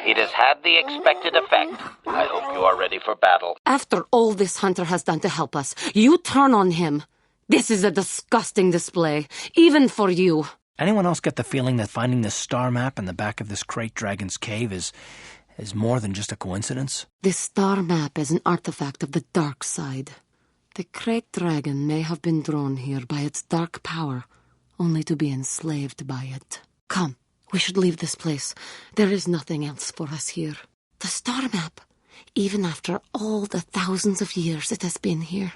It has had the expected effect. I hope you are ready for battle. After all this Hunter has done to help us, you turn on him. This is a disgusting display, even for you. Anyone else get the feeling that finding this star map in the back of this Krayt Dragon's cave is more than just a coincidence? This star map is an artifact of the dark side. The Krayt Dragon may have been drawn here by its dark power, only to be enslaved by it. Come, we should leave this place. There is nothing else for us here. The star map, even after all the thousands of years it has been here,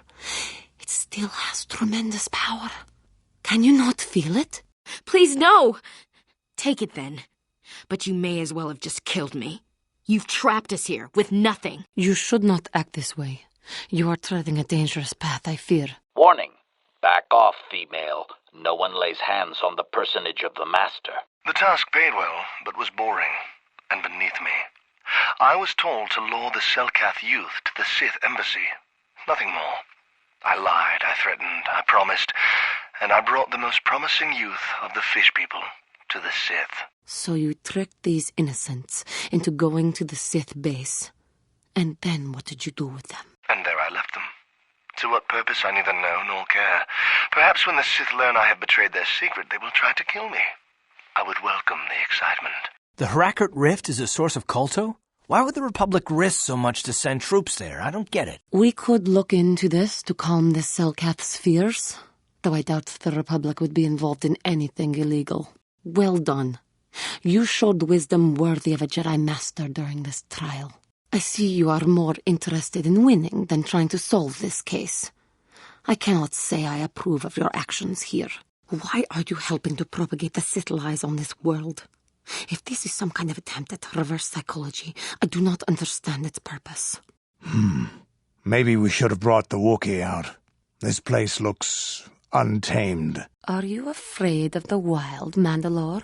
it still has tremendous power. Can you not feel it? Please, no! Take it then. But you may as well have just killed me. You've trapped us here with nothing. You should not act this way. You are treading a dangerous path, I fear. Warning. Back off, female. No one lays hands on the personage of the Master. The task paid well, but was boring, and beneath me. I was told to lure the Selkath youth to the Sith embassy. Nothing more. I lied, I threatened, I promised, and I brought the most promising youth of the fish people to the Sith. So you tricked these innocents into going to the Sith base. And then what did you do with them? And there I left them. To what purpose I neither know nor care. Perhaps when the Sith learn I have betrayed their secret, they will try to kill me. I would welcome the excitement. The Harakert Rift is a source of Kolto? Why would the Republic risk so much to send troops there? I don't get it. We could look into this to calm the Selkath's fears, though I doubt the Republic would be involved in anything illegal. Well done. You showed wisdom worthy of a Jedi Master during this trial. I see you are more interested in winning than trying to solve this case. I cannot say I approve of your actions here. Why are you helping to propagate the Sith lies on this world? If this is some kind of attempt at reverse psychology, I do not understand its purpose. Maybe we should have brought the Wookiee out. This place looks untamed. Are you afraid of the wild, Mandalore?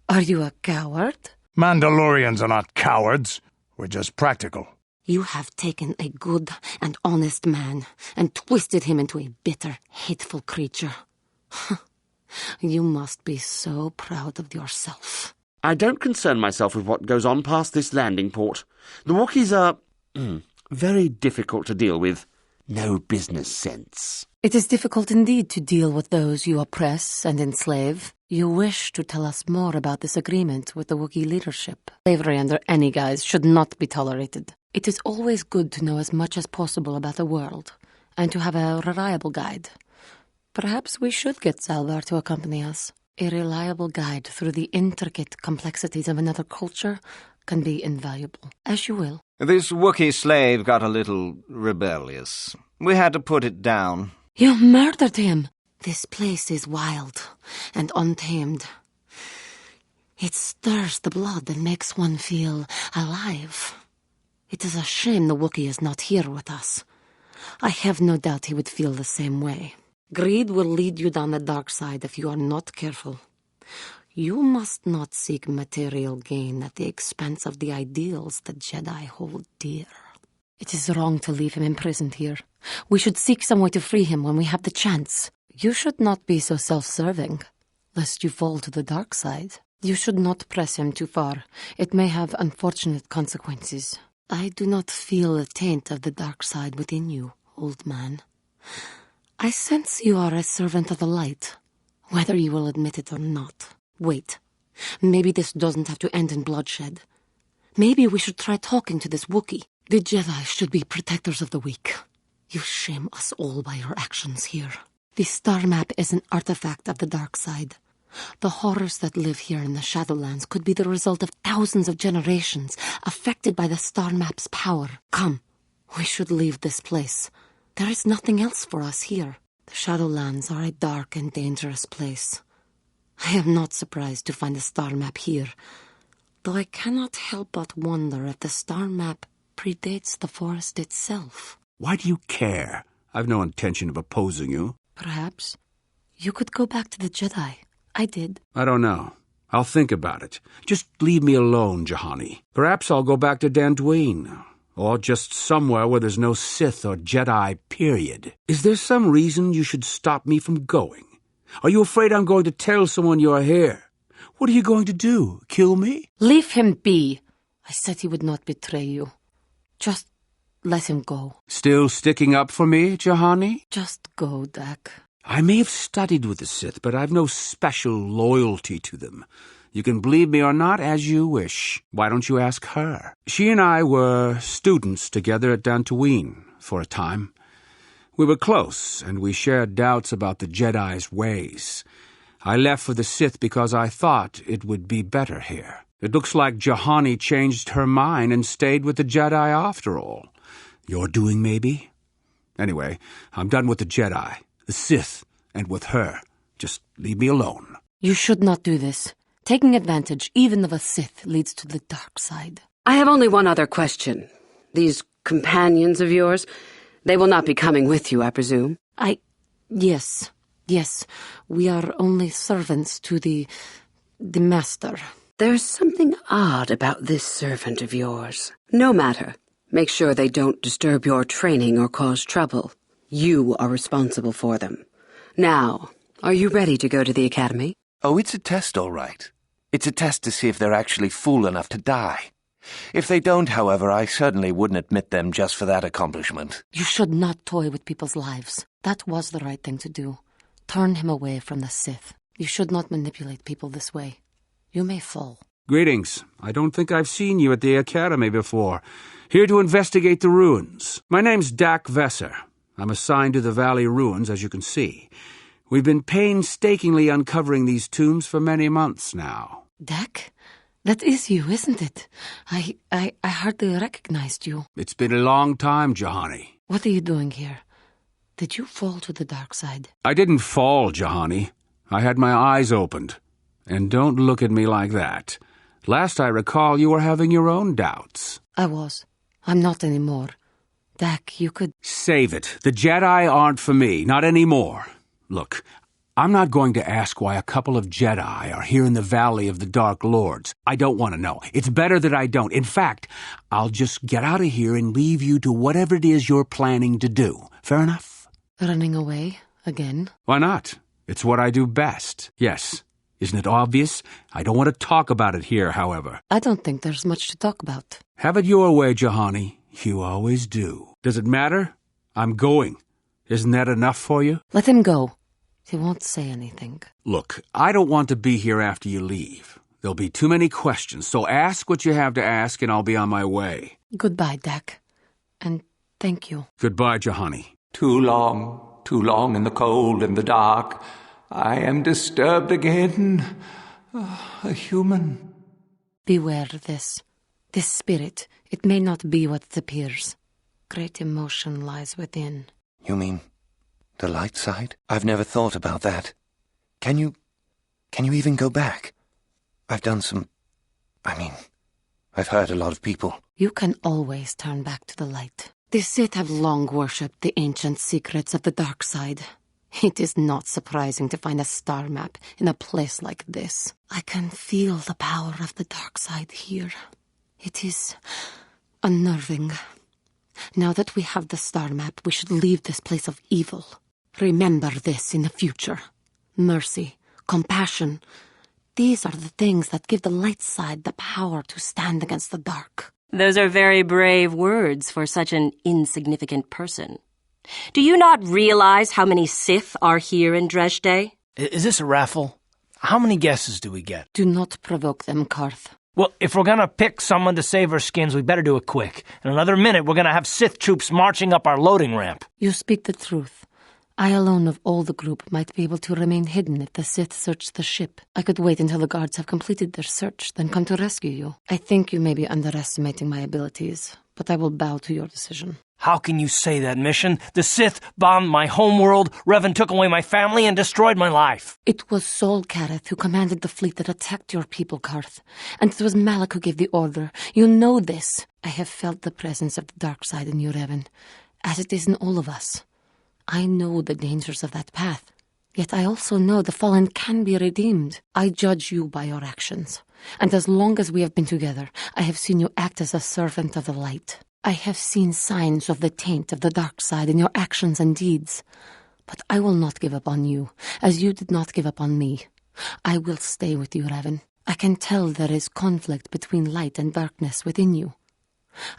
Are you a coward? Mandalorians are not cowards. We're just practical. You have taken a good and honest man and twisted him into a bitter, hateful creature. You must be so proud of yourself. I don't concern myself with what goes on past this landing port. The Wookiees are very difficult to deal with. No business sense. It is difficult indeed to deal with those you oppress and enslave. You wish to tell us more about this agreement with the Wookiee leadership. Slavery under any guise should not be tolerated. It is always good to know as much as possible about the world, and to have a reliable guide. Perhaps we should get Zalbar to accompany us. A reliable guide through the intricate complexities of another culture can be invaluable. As you will. This Wookiee slave got a little rebellious. We had to put it down. You murdered him. This place is wild and untamed. It stirs the blood and makes one feel alive. It is a shame the Wookiee is not here with us. I have no doubt he would feel the same way. Greed will lead you down the dark side if you are not careful. You must not seek material gain at the expense of the ideals the Jedi hold dear. It is wrong to leave him imprisoned here. We should seek some way to free him when we have the chance. You should not be so self-serving, lest you fall to the dark side. You should not press him too far. It may have unfortunate consequences. I do not feel a taint of the dark side within you, old man. I sense you are a servant of the light, whether you will admit it or not. Wait, maybe this doesn't have to end in bloodshed. Maybe we should try talking to this Wookiee. The Jedi should be protectors of the weak. You shame us all by your actions here. The star map is an artifact of the dark side. The horrors that live here in the Shadowlands could be the result of thousands of generations affected by the star map's power. Come, we should leave this place. There is nothing else for us here. The Shadowlands are a dark and dangerous place. I am not surprised to find a star map here, though I cannot help but wonder if the star map predates the forest itself. Why do you care? I've no intention of opposing you. Perhaps you could go back to the Jedi. I did. I don't know. I'll think about it. Just leave me alone, Juhani. Perhaps I'll go back to Dantooine, or just somewhere where there's no Sith or Jedi, period. Is there some reason you should stop me from going? Are you afraid I'm going to tell someone you're here? What are you going to do? Kill me? Leave him be. I said he would not betray you. Just let him go. Still sticking up for me, Juhani? Just go, Dak. I may have studied with the Sith, but I've no special loyalty to them. You can believe me or not, as you wish. Why don't you ask her? She and I were students together at Dantooine for a time. We were close, and we shared doubts about the Jedi's ways. I left for the Sith because I thought it would be better here. It looks like Juhani changed her mind and stayed with the Jedi after all. Your doing, maybe? Anyway, I'm done with the Jedi, the Sith, and with her. Just leave me alone. You should not do this. Taking advantage, even of a Sith, leads to the dark side. I have only one other question. These companions of yours, they will not be coming with you, I presume? Yes. Yes, we are only servants to the master. There's something odd about this servant of yours. No matter. Make sure they don't disturb your training or cause trouble. You are responsible for them. Now, are you ready to go to the academy? Oh, it's a test, all right. It's a test to see if they're actually fool enough to die. If they don't, however, I certainly wouldn't admit them just for that accomplishment. You should not toy with people's lives. That was the right thing to do. Turn him away from the Sith. You should not manipulate people this way. You may fall. Greetings. I don't think I've seen you at the Academy before. Here to investigate the ruins. My name's Dak Vesser. I'm assigned to the Valley Ruins, as you can see. We've been painstakingly uncovering these tombs for many months now. Dak? That is you, isn't it? I hardly recognized you. It's been a long time, Juhani. What are you doing here? Did you fall to the dark side? I didn't fall, Juhani. I had my eyes opened. And don't look at me like that. Last I recall, you were having your own doubts. I was. I'm not anymore. Dak, you could... Save it. The Jedi aren't for me, not anymore. Look, I'm not going to ask why a couple of Jedi are here in the Valley of the Dark Lords. I don't want to know. It's better that I don't. In fact, I'll just get out of here and leave you to whatever it is you're planning to do. Fair enough? Running away? Again? Why not? It's what I do best. Yes. Isn't it obvious? I don't want to talk about it here, however. I don't think there's much to talk about. Have it your way, Juhani. You always do. Does it matter? I'm going. Isn't that enough for you? Let him go. He won't say anything. Look, I don't want to be here after you leave. There'll be too many questions, so ask what you have to ask and I'll be on my way. Goodbye, Dak. And thank you. Goodbye, Juhani. Too long in the cold and the dark. I am disturbed again. A human. Beware of this. This spirit, it may not be what it appears. Great emotion lies within. You mean the light side? I've never thought about that. Can you even go back? I've hurt a lot of people. You can always turn back to the light. The Sith have long worshipped the ancient secrets of the dark side. It is not surprising to find a star map in a place like this. I can feel the power of the dark side here. It is unnerving. Now that we have the star map, we should leave this place of evil. Remember this in the future. Mercy, compassion. These are the things that give the light side the power to stand against the dark. Those are very brave words for such an insignificant person. Do you not realize how many Sith are here in Dresde? Is this a raffle? How many guesses do we get? Do not provoke them, Karth. Well, if we're gonna pick someone to save our skins, we better do it quick. In another minute, we're gonna have Sith troops marching up our loading ramp. You speak the truth. I alone of all the group might be able to remain hidden if the Sith search the ship. I could wait until the guards have completed their search, then come to rescue you. I think you may be underestimating my abilities, but I will bow to your decision. How can you say that, Mission? The Sith bombed my homeworld, Revan took away my family, and destroyed my life. It was Sol Karath who commanded the fleet that attacked your people, Karth. And it was Malak who gave the order. You know this. I have felt the presence of the dark side in you, Revan, as it is in all of us. I know the dangers of that path, yet I also know the fallen can be redeemed. I judge you by your actions, and as long as we have been together, I have seen you act as a servant of the light. I have seen signs of the taint of the dark side in your actions and deeds, but I will not give up on you, as you did not give up on me. I will stay with you, Revan. I can tell there is conflict between light and darkness within you.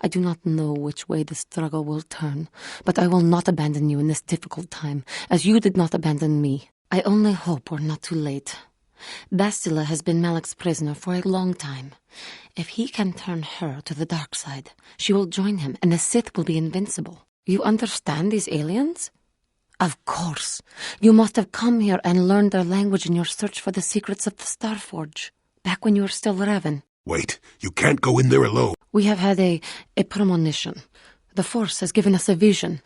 I do not know which way the struggle will turn, but I will not abandon you in this difficult time, as you did not abandon me. I only hope we're not too late. Bastila has been Malak's prisoner for a long time. If he can turn her to the dark side, she will join him, and the Sith will be invincible. You understand these aliens? Of course. You must have come here and learned their language in your search for the secrets of the Starforge, back when you were still Revan. Wait, you can't go in there alone. We have had a premonition. The Force has given us a vision.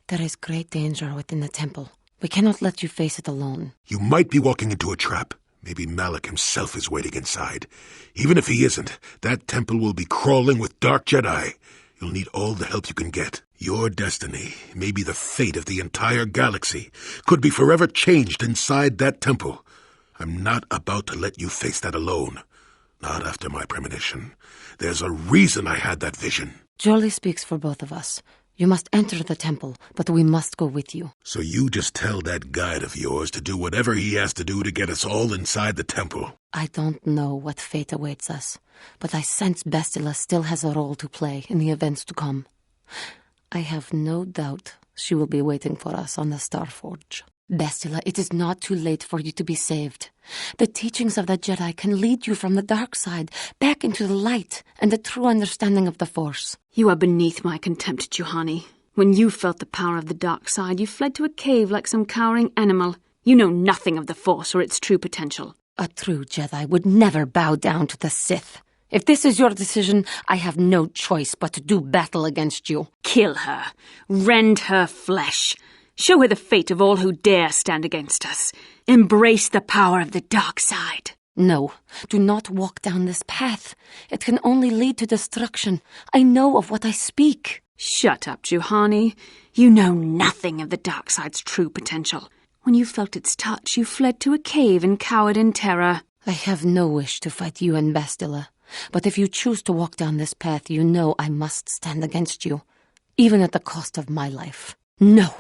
There is great danger within the temple. We cannot let you face it alone. You might be walking into a trap. Maybe Malak himself is waiting inside. Even if he isn't, that temple will be crawling with dark Jedi. You'll need all the help you can get. Your destiny, maybe the fate of the entire galaxy, could be forever changed inside that temple. I'm not about to let you face that alone. Not after my premonition. There's a reason I had that vision. Jolie speaks for both of us. You must enter the temple, but we must go with you. So you just tell that guide of yours to do whatever he has to do to get us all inside the temple. I don't know what fate awaits us, but I sense Bestila still has a role to play in the events to come. I have no doubt she will be waiting for us on the Starforge. Bestila, it is not too late for you to be saved. The teachings of the Jedi can lead you from the dark side back into the light and the true understanding of the Force. You are beneath my contempt, Juhani. When you felt the power of the dark side, you fled to a cave like some cowering animal. You know nothing of the Force or its true potential. A true Jedi would never bow down to the Sith. If this is your decision, I have no choice but to do battle against you. Kill her. Rend her flesh. Show her the fate of all who dare stand against us. Embrace the power of the dark side. No, do not walk down this path. It can only lead to destruction. I know of what I speak. Shut up, Juhani. You know nothing of the dark side's true potential. When you felt its touch, you fled to a cave and cowered in terror. I have no wish to fight you and Bestila. But if you choose to walk down this path, you know I must stand against you, even at the cost of my life. No.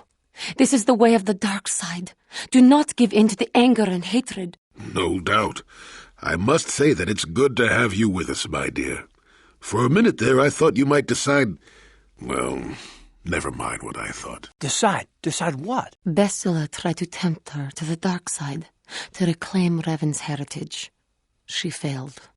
This is the way of the dark side. Do not give in to the anger and hatred. No doubt. I must say that it's good to have you with us, my dear. For a minute there, I thought you might decide... Well, never mind what I thought. Decide? Decide what? Bestila tried to tempt her to the dark side, to reclaim Revan's heritage. She failed.